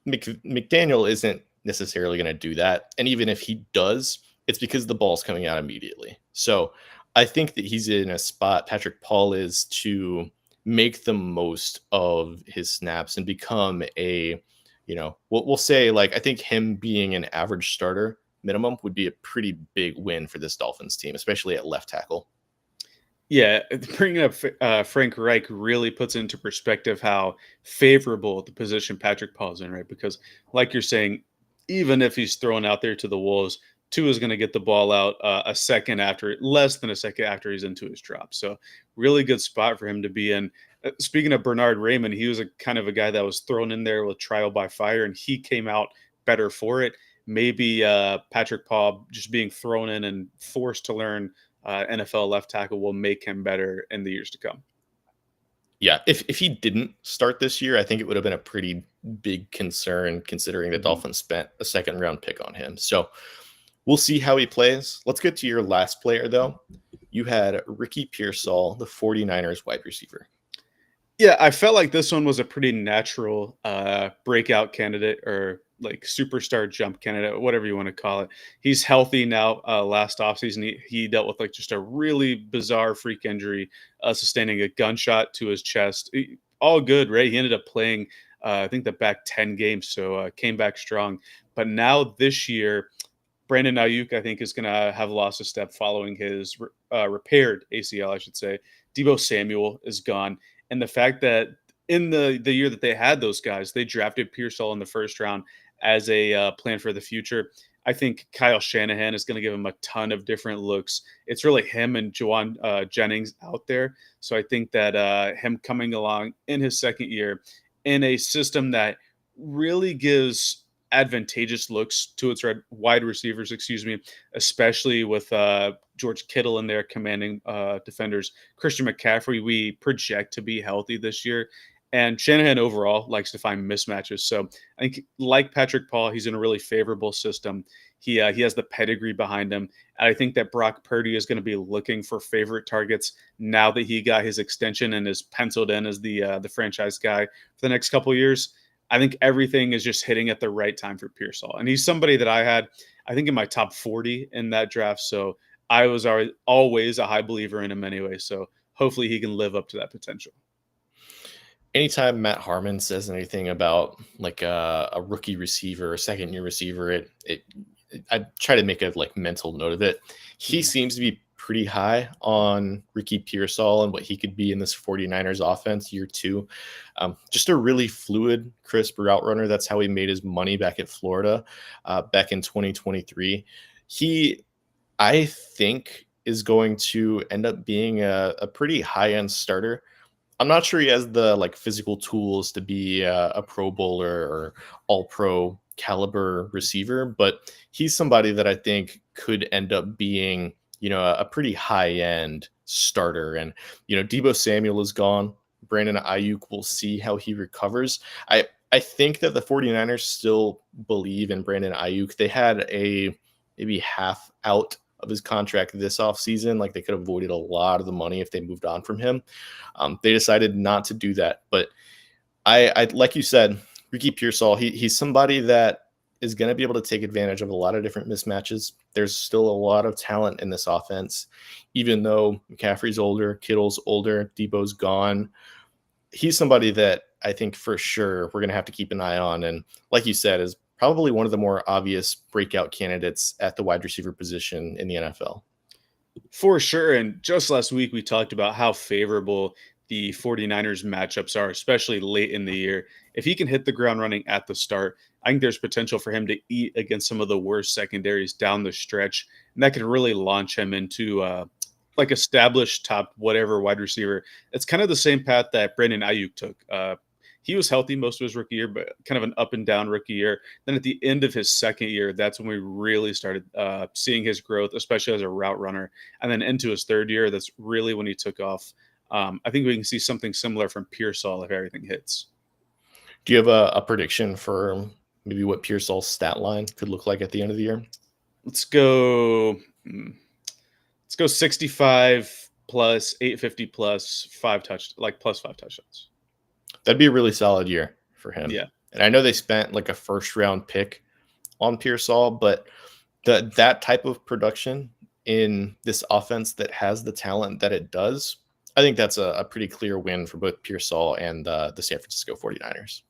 McDaniel isn't necessarily going to do that, and even if he does, it's because the ball's coming out immediately. So I think that he's in a spot, Patrick Paul is, to make the most of his snaps and become a, we'll say, like, I think him being an average starter minimum would be a pretty big win for this Dolphins team, especially at left tackle. Yeah, bringing up Frank Reich really puts into perspective how favorable the position Patrick Paul's in, right? Because, like you're saying, even if he's thrown out there to the wolves, Tua is going to get the ball out less than a second after he's into his drop. So, really good spot for him to be in. Speaking of Bernard Raymond, he was a kind of a guy that was thrown in there with trial by fire, and he came out better for it. Maybe Patrick Paul just being thrown in and forced to learn NFL left tackle will make him better in the years to come. Yeah, if he didn't start this year, I think it would have been a pretty big concern considering the Mhm. Dolphins spent a second round pick on him. So We'll see how he plays. Let's get to your last player, though. You had Ricky Pearsall, the 49ers wide receiver. Yeah, I felt like this one was a pretty natural breakout candidate or like superstar jump candidate, whatever you want to call it. He's healthy now. Last offseason, he dealt with like just a really bizarre freak injury, sustaining a gunshot to his chest. All good, right? He ended up playing, I think, the back 10 games, so came back strong. But now this year, Brandon Ayuk, I think, is going to have lost a step following his repaired ACL, I should say. Debo Samuel is gone, and the fact that in the year that they had those guys, they drafted Pearsall in the first round as a plan for the future. I think Kyle Shanahan is going to give him a ton of different looks. It's really him and Juwan Jennings out there. So I think that him coming along in his second year in a system that really gives advantageous looks to its wide receivers, excuse me, especially with George Kittle in there commanding defenders. Christian McCaffrey, we project to be healthy this year. And Shanahan overall likes to find mismatches. So I think, like Patrick Paul, he's in a really favorable system. He has the pedigree behind him. And I think that Brock Purdy is going to be looking for favorite targets now that he got his extension and is penciled in as the franchise guy for the next couple of years. I think everything is just hitting at the right time for Pearsall. And he's somebody that I had, I think, in my top 40 in that draft. So I was always a high believer in him anyway. So hopefully he can live up to that potential. Anytime Matt Harmon says anything about like a rookie receiver, a second year receiver, it I try to make a like mental note of it. He Mhm. seems to be pretty high on Ricky Pearsall and what he could be in this 49ers offense year two. Just a really fluid, crisp route runner. That's how he made his money back at Florida back in 2023. He, I think, is going to end up being a pretty high end starter. I'm not sure he has the like physical tools to be a Pro Bowler or All Pro caliber receiver, but he's somebody that I think could end up being, a pretty high end starter. And Debo Samuel is gone. Brandon Ayuk, will see how he recovers. I think that the 49ers still believe in Brandon Ayuk. They had a maybe half out of his contract this offseason. Like they could have avoided a lot of the money if they moved on from him. They decided not to do that. But I like you said, Ricky Pearsall, he's somebody that is going to be able to take advantage of a lot of different mismatches. There's still a lot of talent in this offense, even though McCaffrey's older, Kittle's older, Debo's gone. He's somebody that I think for sure we're going to have to keep an eye on. And like you said, is probably one of the more obvious breakout candidates at the wide receiver position in the NFL. For sure. And just last week, we talked about how favorable the 49ers matchups are, especially late in the year. If he can hit the ground running at the start, I think there's potential for him to eat against some of the worst secondaries down the stretch. And that could really launch him into like established top whatever wide receiver. It's kind of the same path that Brandon Ayuk took. He was healthy most of his rookie year, but kind of an up and down rookie year. Then at the end of his second year, that's when we really started seeing his growth, especially as a route runner. And then into his third year, that's really when he took off. I think we can see something similar from Pearsall if everything hits. Do you have a prediction for maybe what Pearsall's stat line could look like at the end of the year? Let's go. Let's go 65 plus 850 plus plus five touchdowns. That'd be a really solid year for him. Yeah. And I know they spent like a first round pick on Pearsall, but that type of production in this offense that has the talent that it does, I think that's a pretty clear win for both Pearsall and the San Francisco 49ers.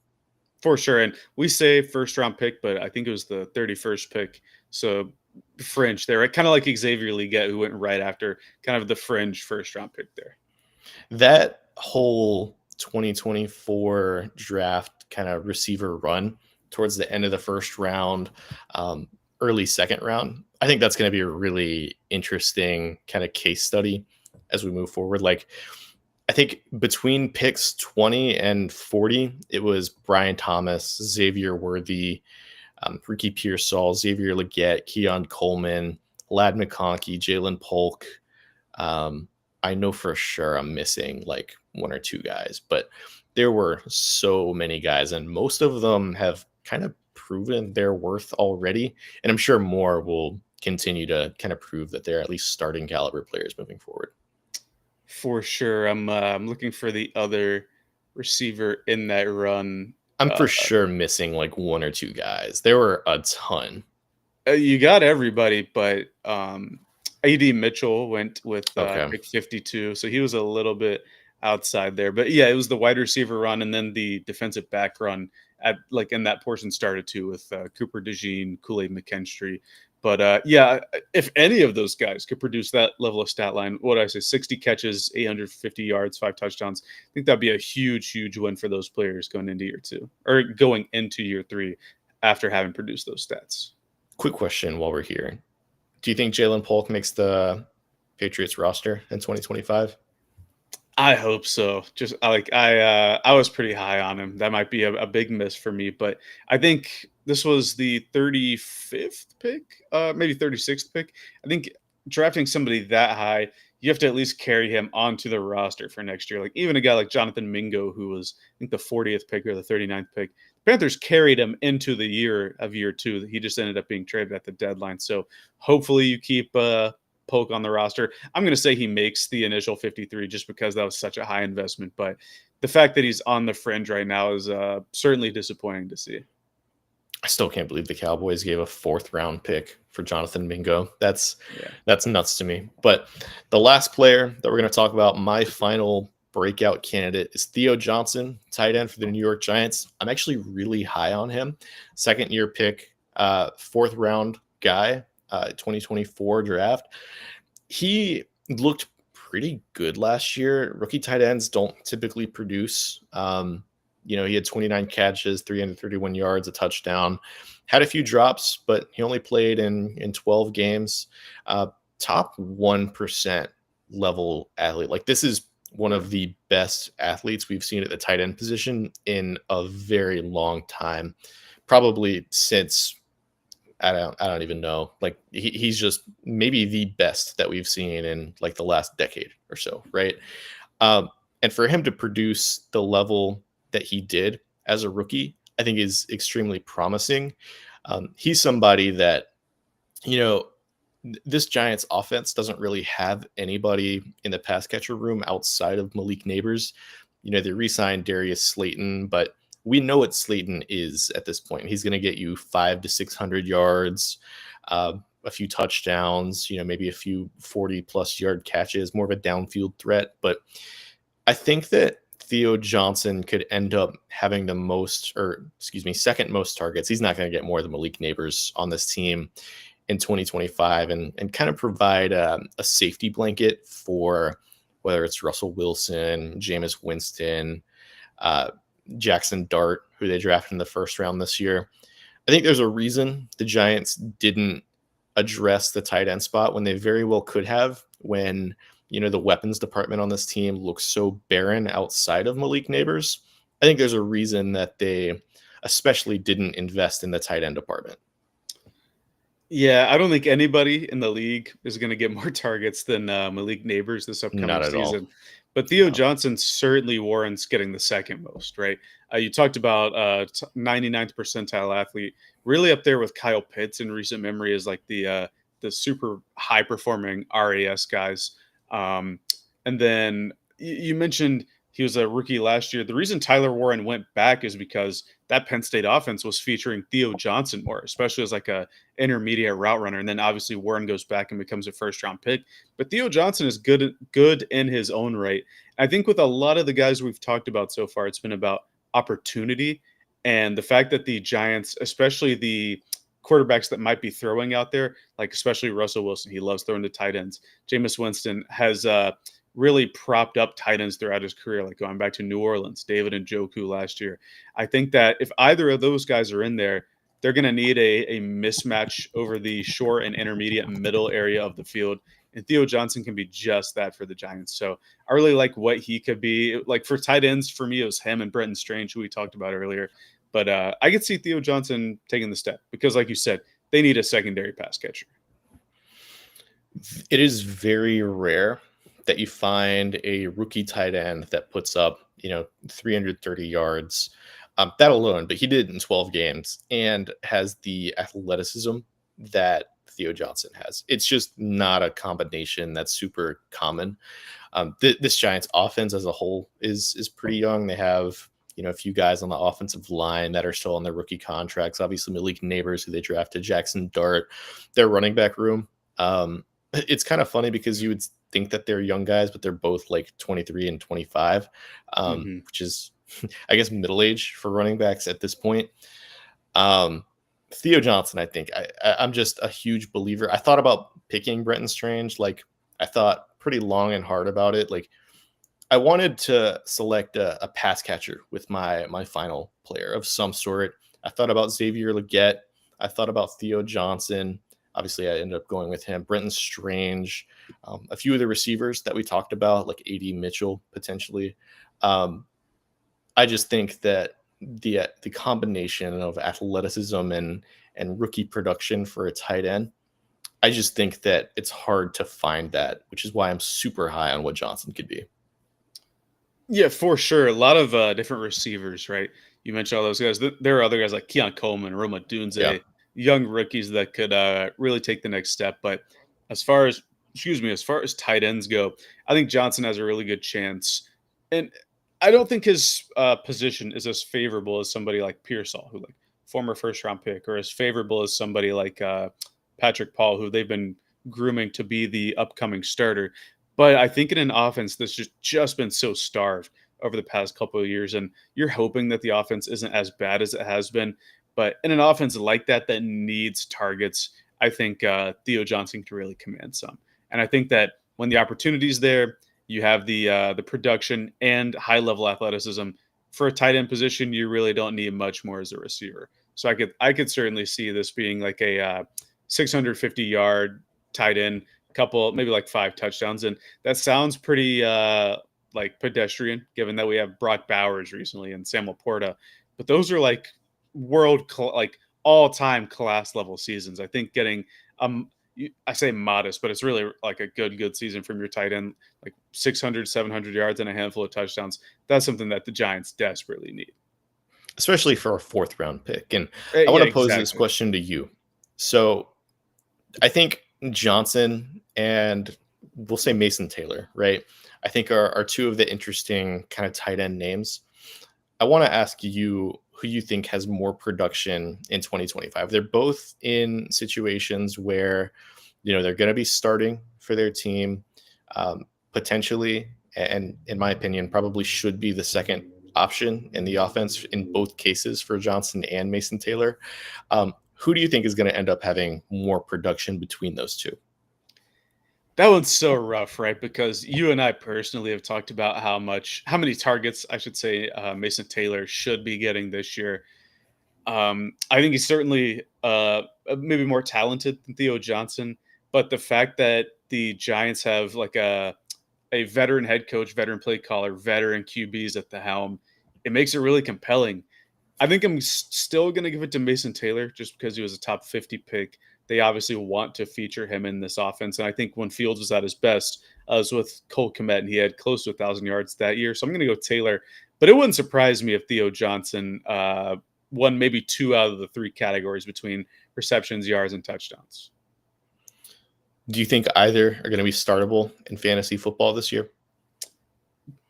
For sure. And we say first round pick, but I think it was the 31st pick. So fringe there, right? Kind of like Xavier Leggett, who went right after kind of the fringe first round pick there. That whole 2024 draft kind of receiver run towards the end of the first round, early second round, I think that's going to be a really interesting kind of case study as we move forward. Like, I think between picks 20 and 40, it was Brian Thomas, Xavier Worthy, Ricky Pearsall, Xavier Leggett, Keon Coleman, Lad McConkey, Jalen Polk. Um, I know for sure I'm missing like one or two guys, but there were so many guys, and most of them have kind of proven their worth already. And I'm sure more will continue to kind of prove that they're at least starting caliber players moving forward. For sure. I'm looking for the other receiver in that run. I'm Uh, for sure missing like one or two guys. There were a ton. you got everybody, but AD Mitchell went with Okay. pick 52, so he was a little bit outside there. But yeah, it was the wide receiver run and then the defensive back run at like in that portion started too with Cooper DeJean, Kool-Aid McKinstry. But yeah, if any of those guys could produce that level of stat line, what did I say, 60 catches, 850 yards, 5 touchdowns, I think that'd be a huge, huge win for those players going into year two or going into year three after having produced those stats. Quick question while we're here. Do you think Jalen Polk makes the Patriots roster in 2025? I hope so. Just I was pretty high on him. That might be a big miss for me, but I think this was the 35th pick, maybe 36th pick. I think drafting somebody that high, you have to at least carry him onto the roster for next year. Like even a guy like Jonathan Mingo, who was I think the 40th pick or the 39th pick, the Panthers carried him into the year two. He just ended up being traded at the deadline. So hopefully you keep Polk on the roster. I'm going to say he makes the initial 53 just because that was such a high investment. But the fact that he's on the fringe right now is certainly disappointing to see. I still can't believe the Cowboys gave a fourth round pick for Jonathan Mingo. Yeah. That's nuts to me. But the last player that we're going to talk about, my final breakout candidate, is Theo Johnson, tight end for the New York Giants. I'm actually really high on him. Second year pick, fourth round guy, 2024 draft. He looked pretty good last year. Rookie tight ends don't typically produce. He had 29 catches, 331 yards, a touchdown, had a few drops, but he only played in 12 games. Top 1% level athlete. Like this is one of the best athletes we've seen at the tight end position in a very long time, probably since I don't even know. Like he's just maybe the best that we've seen in like the last decade or so, right? And for him to produce the level that he did as a rookie, I think is extremely promising. He's somebody that, you know, this Giants offense doesn't really have anybody in the pass catcher room outside of Malik Neighbors. They re-signed Darius Slayton, but we know what Slayton is at this point. He's going to get you 500 to 600 yards, a few touchdowns, maybe a few 40+ yard catches, more of a downfield threat. But I think that Theo Johnson could end up having second most targets. He's not going to get more than Malik Neighbors on this team in 2025 and kind of provide a safety blanket for whether it's Russell Wilson, Jameis Winston, Jackson Dart, who they drafted in the first round this year. I think there's a reason the Giants didn't address the tight end spot when they very well could have, when the weapons department on this team looks so barren outside of Malik Neighbors. I think there's a reason that they especially didn't invest in the tight end department. Yeah, I don't think anybody in the league is going to get more targets than Malik Neighbors this upcoming Not at all. season. But Theo No. Johnson certainly warrants getting the second most, right? You talked about 99th percentile athlete, really up there with Kyle Pitts in recent memory as like the super high performing RAS guys. And then you mentioned he was a rookie last year. The reason Tyler Warren went back is because that Penn State offense was featuring Theo Johnson more, especially as like a intermediate route runner. And then obviously Warren goes back and becomes a first round pick. But Theo Johnson is good in his own right. I think with a lot of the guys we've talked about so far, it's been about opportunity and the fact that the Giants, especially the quarterbacks that might be throwing out there, like especially Russell Wilson, he loves throwing to tight ends. Jameis Winston has really propped up tight ends throughout his career, like going back to New Orleans, David Njoku last year. I think that if either of those guys are in there, they're going to need a mismatch over the short and intermediate middle area of the field. And Theo Johnson can be just that for the Giants. So I really like what he could be. Like for tight ends, for me, it was him and Brenton Strange, who we talked about earlier. But I could see Theo Johnson taking the step because, like you said, they need a secondary pass catcher. It is very rare that you find a rookie tight end that puts up, 330 yards. That alone, but he did it in 12 games and has the athleticism that Theo Johnson has. It's just not a combination that's super common. This Giants offense as a whole is pretty young. They have a few guys on the offensive line that are still on their rookie contracts. Obviously, Malik Neighbors, who they drafted, Jackson Dart, their running back room. It's kind of funny because you would think that they're young guys, but they're both like 23 and 25, Hmm. which is, I guess, middle age for running backs at this point. Um, Theo Johnson, I think I'm just a huge believer. I thought about picking Brenton Strange. Like I thought pretty long and hard about it. Like I wanted to select a pass catcher with my final player of some sort. I thought about Xavier Legette. I thought about Theo Johnson. Obviously, I ended up going with him. Brenton Strange, a few of the receivers that we talked about, like AD Mitchell potentially. Um, I just think that the combination of athleticism and rookie production for a tight end, I just think that it's hard to find that, which is why I'm super high on what Johnson could be. Yeah, for sure. A lot of different receivers, right? You mentioned all those guys. There are other guys like Keon Coleman, Roma Yeah. Dunze, young rookies that could really take the next step. But as far as, excuse me, as far as tight ends go, I think Johnson has a really good chance. And I don't think his position is as favorable as somebody like Pearsall, who like former first round pick, or as favorable as somebody like Patrick Paul, who they've been grooming to be the upcoming starter. But I think in an offense that's just been so starved over the past couple of years, and you're hoping that the offense isn't as bad as it has been. But in an offense like that that needs targets, I think Theo Johnson can really command some. And I think that when the opportunity's there, you have the production and high level athleticism for a tight end position. You really don't need much more as a receiver. So I could certainly see this being like a 650-yard tight end, couple maybe like 5 touchdowns, and that sounds pretty like pedestrian, given that we have Brock Bowers recently and Sam Laporta, but those are like like all time class level seasons. I think getting I say modest, but it's really like a good season from your tight end, like 600, 700 yards and a handful of touchdowns. That's something that the Giants desperately need. Especially for a fourth round pick. And I want Yeah, to pose this exactly. question to you. So I think Johnson and we'll say Mason Taylor, right? I think are two of the interesting kind of tight end names. I want to ask you who you think has more production in 2025. They're both in situations where, they're going to be starting for their team, potentially, and in my opinion, probably should be the second option in the offense in both cases for Johnson and Mason Taylor. Who do you think is going to end up having more production between those two? That one's so rough, right? Because you and I personally have talked about how many targets, I should say, Mason Taylor should be getting this year. I think he's certainly maybe more talented than Theo Johnson, but the fact that the Giants have like a veteran head coach, veteran play caller, veteran QBs at the helm, it makes it really compelling. I think I'm still going to give it to Mason Taylor just because he was a top 50 pick. They obviously want to feature him in this offense. And I think when Fields was at his best, was with Cole Kmet, and he had close to 1,000 yards that year. So I'm going to go Taylor. But it wouldn't surprise me if Theo Johnson won maybe 2 out of the 3 categories between receptions, yards, and touchdowns. Do you think either are going to be startable in fantasy football this year?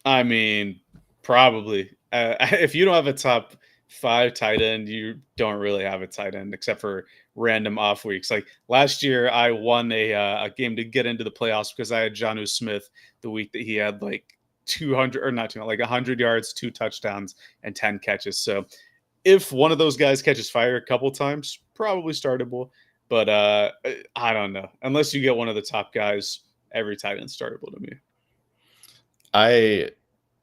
I mean, probably. If you don't have a top 5 tight end, you don't really have a tight end except for random off weeks. Like last year, I won a game to get into the playoffs because I had Jonnu Smith the week that he had like 200 or not 200, like 100 yards, 2 touchdowns, and 10 catches. So if one of those guys catches fire a couple times, probably startable. But I don't know. Unless you get one of the top guys, every tight end startable to me. I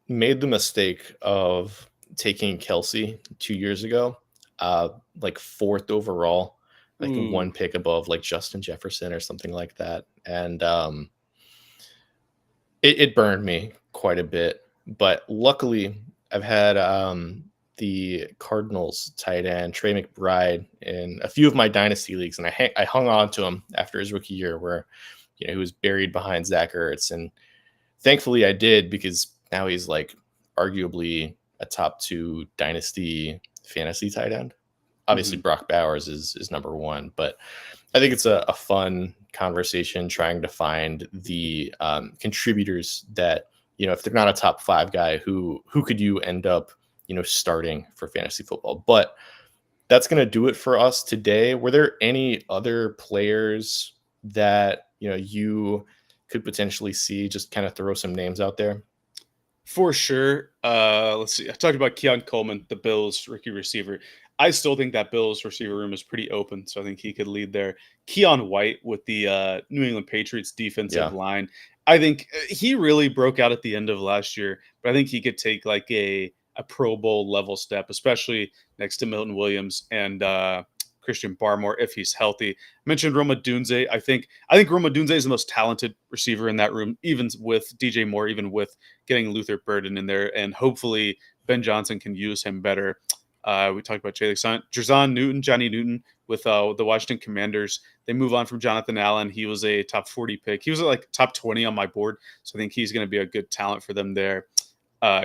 made the mistake of taking Kelsey 2 years ago, like fourth overall, like Ooh. one pick above like Justin Jefferson or something like that. And it burned me quite a bit. But luckily, I've had the Cardinals tight end, Trey McBride, in a few of my dynasty leagues. And I hung on to him after his rookie year where, he was buried behind Zach Ertz. And thankfully I did because now he's like arguably a top 2 dynasty fantasy tight end. Obviously, Mhm. Brock Bowers is number one, but I think it's a fun conversation trying to find the contributors that, if they're not a top five guy, who could you end up starting for fantasy football. But that's going to do it for us today. Were there any other players that you could potentially see? Just kind of throw some names out there. For sure. Let's see. I talked about Keon Coleman, the Bills rookie receiver. I still think that Bills receiver room is pretty open, so I think he could lead there. Keon White with the New England Patriots defensive Yeah. line. I think he really broke out at the end of last year, but I think he could take like a Pro Bowl level step, especially next to Milton Williams and Christian Barmore if he's healthy. I mentioned Roma Dunze. I think Roma Dunze is the most talented receiver in that room, even with DJ Moore, even with getting Luther Burden in there, and hopefully Ben Johnson can use him better. We talked about Jerzon Newton, Johnny Newton with the Washington Commanders. They move on from Jonathan Allen. He was a top 40 pick. He was like top 20 on my board, so I think he's going to be a good talent for them there.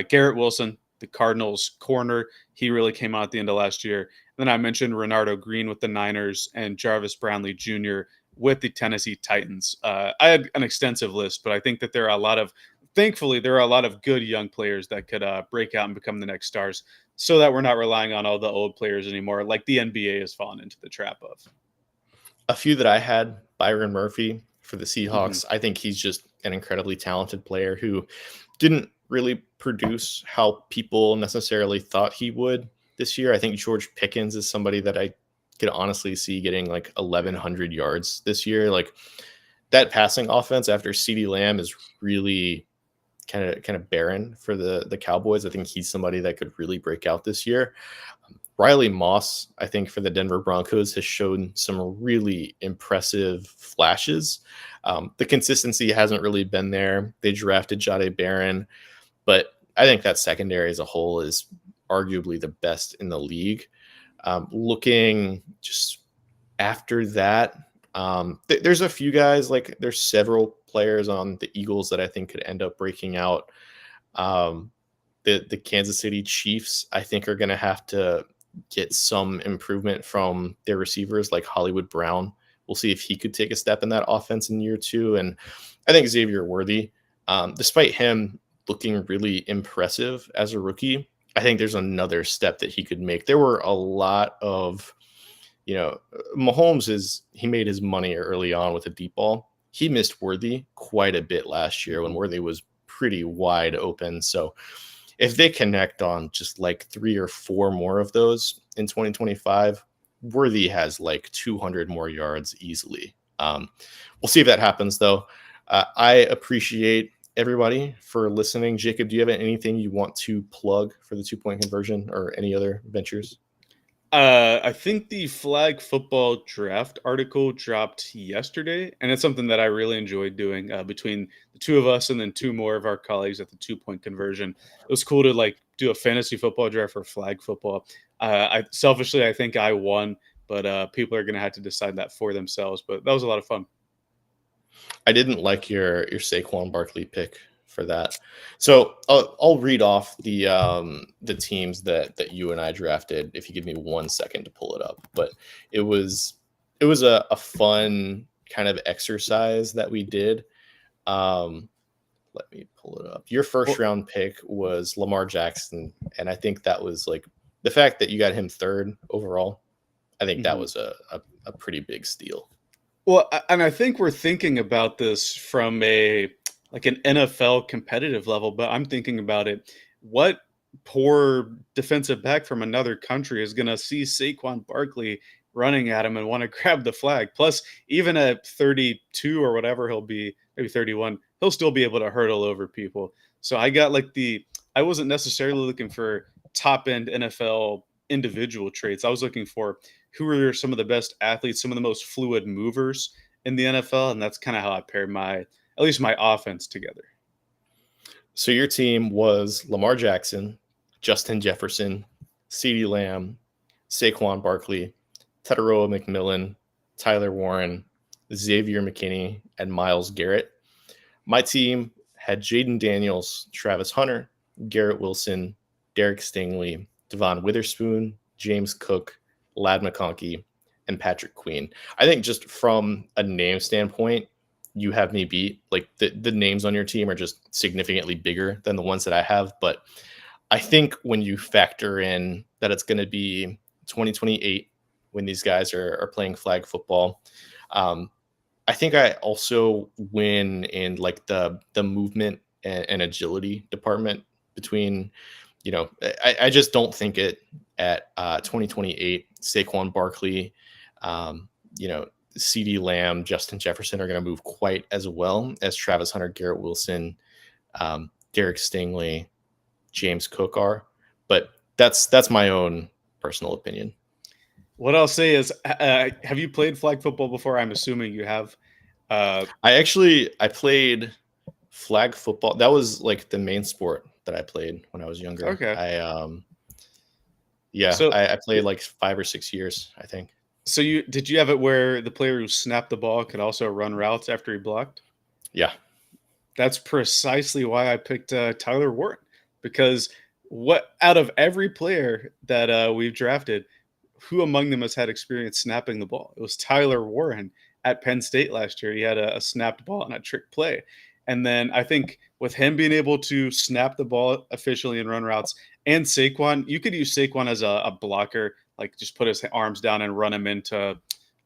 Garrett Wilson, the Cardinals corner, he really came out at the end of last year. And then I mentioned Renardo Green with the Niners and Jarvis Brownlee Jr. with the Tennessee Titans. I had an extensive list, but I think that there are a lot of thankfully, there are a lot of good young players that could break out and become the next stars so that we're not relying on all the old players anymore, like the NBA has fallen into the trap of. A few that I had, Byron Murphy for the Hmm. Seahawks. I think he's just an incredibly talented player who didn't really produce how people necessarily thought he would this year. I think George Pickens is somebody that I could honestly see getting like Yeah. 1,100 yards this year. Like that passing offense after CeeDee Lamb is really kind of barren for the Cowboys. I think he's somebody that could really break out this year. Riley Moss, I think, for the Denver Broncos has shown some really impressive flashes. The consistency hasn't really been there. They drafted Jade Barron, but I think that secondary as a whole is arguably the best in the league. Looking just after that, there's a few guys, like there's several players on the Eagles that I think could end up breaking out. Um, the Kansas City Chiefs, I think, are going to have to get some improvement from their receivers, like Hollywood Brown. We'll see if he could take a step in that offense in year two. And I think Xavier Worthy, despite him looking really impressive as a rookie, I think there's another step that he could make. There were a lot of, Mahomes he made his money early on with a deep ball. He missed Worthy quite a bit last year when Hmm. Worthy was pretty wide open. So if they connect on just like 3 or 4 more of those in 2025, Worthy has like 200 more yards easily. We'll see if that happens, though. I appreciate everybody for listening. Jacob, do you have anything you want to plug for the 2 point conversion or any other ventures? I think the flag football draft article dropped yesterday, and it's something that I really enjoyed doing between the two of us and then two more of our colleagues at the 2 point conversion. It was cool to like do a fantasy football draft for flag football. I selfishly, I think I won, but people are going to have to decide that for themselves. But that was a lot of fun. I didn't like your Saquon Barkley pick for that. So I'll read off the teams that you and I drafted. If you give me 1 second to pull it up, but it was it was a fun kind of exercise that we did. Um, Let me pull it up. Your first Well, round pick was Lamar Jackson, and I think that was like the fact that you got him third overall. I think that mhm. was a pretty big steal. And I think we're thinking about this from a like an NFL competitive level, but I'm thinking about it. What poor defensive back from another country is going to see Saquon Barkley running at him and want to grab the flag? Plus, even at 32 or whatever he'll be, maybe 31, he'll still be able to hurdle over people. So I got like I wasn't necessarily looking for top end NFL individual traits. I was looking for who are some of the best athletes, some of the most fluid movers in the NFL, and that's kind of how I paired my at least my offense together. So your team was Lamar Jackson, Justin Jefferson, CeeDee Lamb, Saquon Barkley, Tetaroa McMillan, Tyler Warren, Xavier McKinney, and Miles Garrett. My team had Jaden Daniels, Travis Hunter, Garrett Wilson, Derek Stingley, Devon Witherspoon, James Cook, Lad McConkey, and Patrick Queen. I think just from a name standpoint, you have me beat. Like the names on your team are just significantly bigger than the ones that I have. But I think when you factor in that it's going to be 2028 when these guys are playing flag football, um, I think I also win in like the movement and agility department between, I just don't think it at 2028, Saquon Barkley, um, you know, CD Lamb, Justin Jefferson are going to move quite as well as Travis Hunter, Garrett Wilson, Derek Stingley, James Cook are. But that's my own personal opinion. What I'll say is, have you played flag football before? I'm assuming you have. Uh, I played flag football. That was like the main sport that I played when I was younger. okay. Yeah, So, I played like 5 or 6 years, I think. so you did you have it where the player who snapped the ball could also run routes after he blocked? Yeah. That's precisely why I picked Tyler Warren, because what out of every player that we've drafted, who among them has had experience snapping the ball? It was Tyler Warren at Penn State last year. He had a snapped ball and a trick play. And then I think with him being able to snap the ball efficiently and run routes, and Saquon, you could use Saquon as a blocker, like just put his arms down and run him into,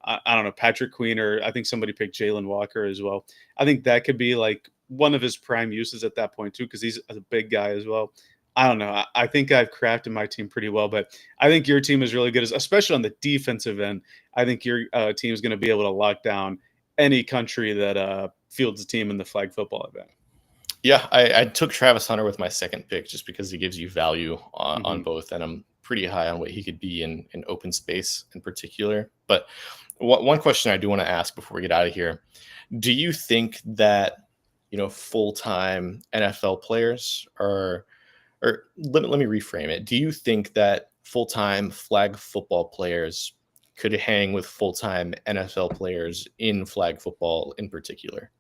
I don't know, Patrick Queen, or I think somebody picked Jalen Walker as well. I think that could be like one of his prime uses at that point too, because he's a big guy as well. I don't know. I think I've crafted my team pretty well, but I think your team is really good, especially on the defensive end. I think your team is going to be able to lock down any country that fields a team in the flag football event. Yeah, I took Travis Hunter with my second pick just because he gives you value on Hmm. both, and I'm pretty high on what he could be in open space in particular. But one question I do want to ask before we get out of here: do you think that full time NFL players are, or let me reframe it? Do you think that full time flag football players could hang with full time NFL players in flag football in particular?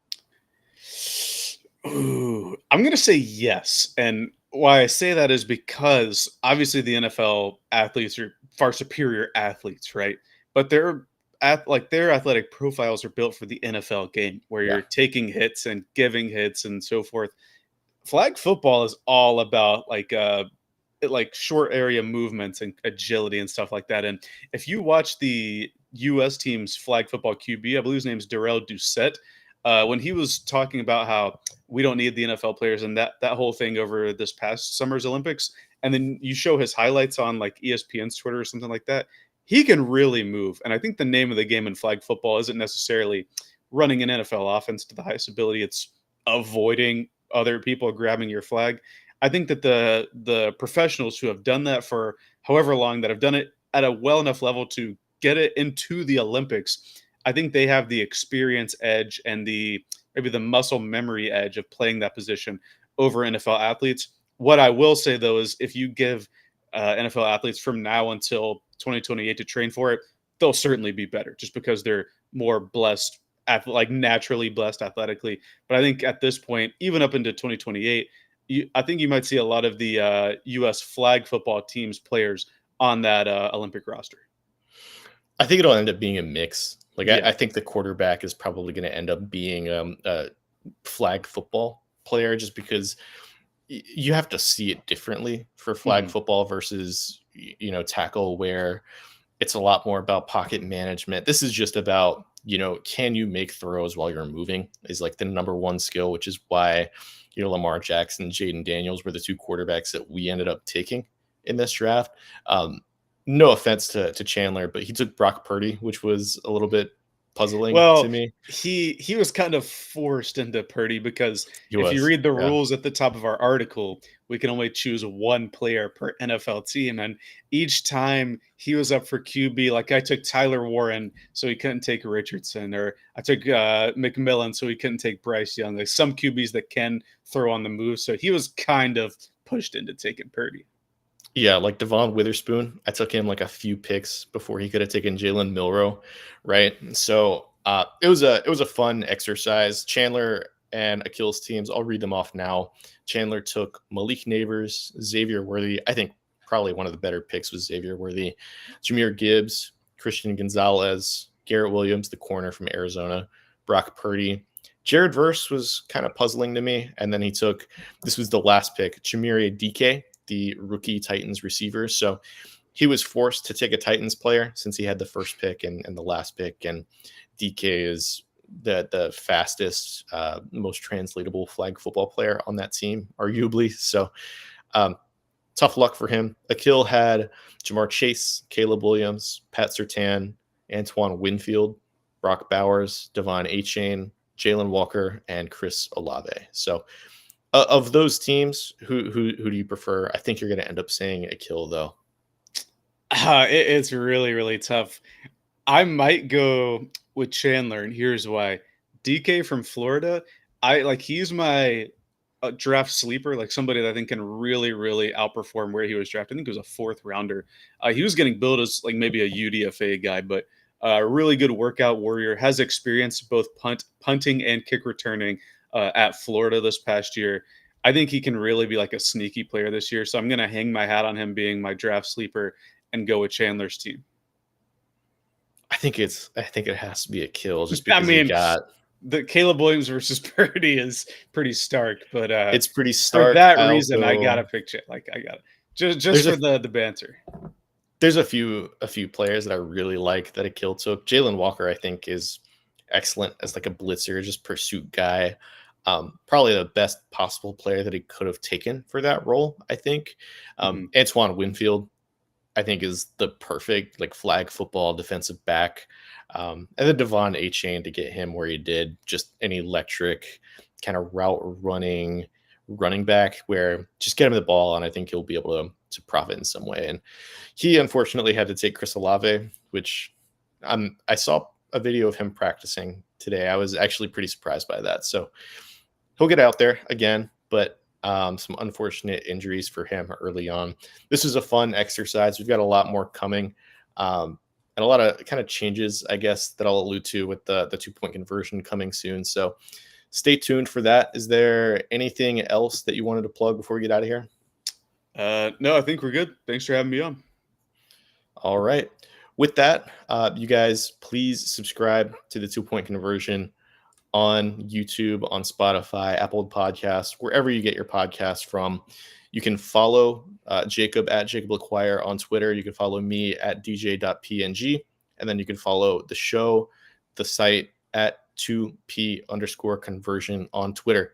Ooh, I'm going to say yes. And why I say that is because obviously the NFL athletes are far superior athletes, right? But their athletic profiles are built for the NFL game where Yeah. you're taking hits and giving hits and so forth. Flag football is all about like short area movements and agility and stuff like that. And if you watch the U.S. team's flag football QB, I believe his name is Darrell Doucette, when he was talking about how we don't need the NFL players and that whole thing over this past summer's Olympics, and then you show his highlights on like ESPN's Twitter or something like that, he can really move. And I think the name of the game in flag football isn't necessarily running an NFL offense to the highest ability; it's avoiding other people grabbing your flag. I think that the professionals who have done that for however long, that have done it at a well enough level to get it into the Olympics, I think they have the experience edge and the maybe the muscle memory edge of playing that position over NFL athletes. What I will say though is if you give NFL athletes from now until 2028 to train for it, they'll certainly be better just because they're more blessed, like naturally blessed athletically. But I think at this point, even up into 2028, I think you might see a lot of the U.S. flag football teams players on that Olympic roster. I think it'll end up being a mix. Like Yeah. I think the quarterback is probably going to end up being a flag football player, just because you have to see it differently for flag Hmm. football versus tackle, where it's a lot more about pocket management. This is just about can you make throws while you're moving is like the number one skill, which is why Lamar Jackson, Jaden Daniels were the two quarterbacks that we ended up taking in this draft. Um, no offense to Chandler, but he took Brock Purdy, which was a little bit puzzling to Well, me. he was kind of forced into Purdy because He if you was, read the yeah. rules at the top of our article, we can only choose one player per NFL team. And each time he was up for QB, like I took Tyler Warren, so he couldn't take Richardson, or I took McMillan, so he couldn't take Bryce Young. Like some QBs that can throw on the move. So he was kind of pushed into taking Purdy. Yeah, like Devon Witherspoon, I took him like a few picks before he could have taken Jalen Milrow, right? And so it was a fun exercise. Chandler and Akil's teams, I'll read them off now. Chandler took Malik Neighbors, Xavier Worthy. I think probably one of the better picks was Xavier Worthy, Jameer Gibbs, Christian Gonzalez, Garrett Williams, the corner from Arizona, Brock Purdy. Jared Verse was kind of puzzling to me. And then he took, this was the last pick, Chimere Dike, the rookie Titans receiver. So he was forced to take a Titans player since he had the first pick and the last pick. And DK is the fastest, most translatable flag football player on that team, arguably. So um, tough luck for him. Akil had Jamar Chase, Caleb Williams, Pat Sertan, Antoine Winfield, Brock Bowers, Devon Achane, Jalen Walker, and Chris Olave. So of those teams, who do you prefer? I think you're going to end up saying Akil, though. It's really, really tough. I might go with Chandler, and here's why. DK from Florida, I like he's my draft sleeper, like somebody that I think can really, really outperform where he was drafted. I think it was a fourth rounder. He was getting billed as like maybe a UDFA guy, but a really good workout warrior, has experience both punting and kick returning at Florida this past year. I think he can really be like a sneaky player this year. So I'm going to hang my hat on him being my draft sleeper and go with Chandler's team. I think it has to be Akil just I because you mean, got the Caleb Williams versus Purdy is pretty stark, but it's pretty for stark. that I reason, I also gotta pick Chet. Like I got to just there's for a the banter. there's a few players that I really like that Akil took. Jalen Walker, I think, is excellent as like a blitzer, just pursuit guy. Probably the best possible player that he could have taken for that role. I think Mhm. Antoine Winfield, I think, is the perfect like flag football defensive back. And then Devon A. Chain to get him where he did, just an electric kind of route running running back where just get him the ball and I think he'll be able to profit in some way. And he unfortunately had to take Chris Olave, which I saw a video of him practicing today. I was actually pretty surprised by that. So he'll get out there again, but some unfortunate injuries for him early on. This is a fun exercise. We've got a lot more coming, and a lot of kind of changes, I guess, that I'll allude to with the 2 point conversion coming soon. So stay tuned for that. Is there anything else that you wanted to plug before we get out of here? No, I think we're good. Thanks for having me on. All right. With that, you guys, please subscribe to the 2 point conversion on YouTube, on Spotify, Apple Podcasts, wherever you get your podcasts from. You can follow Jacob at Jacob LaQuire on Twitter. You can follow me at dj.png. And then you can follow the show, the site at 2p_conversion on Twitter.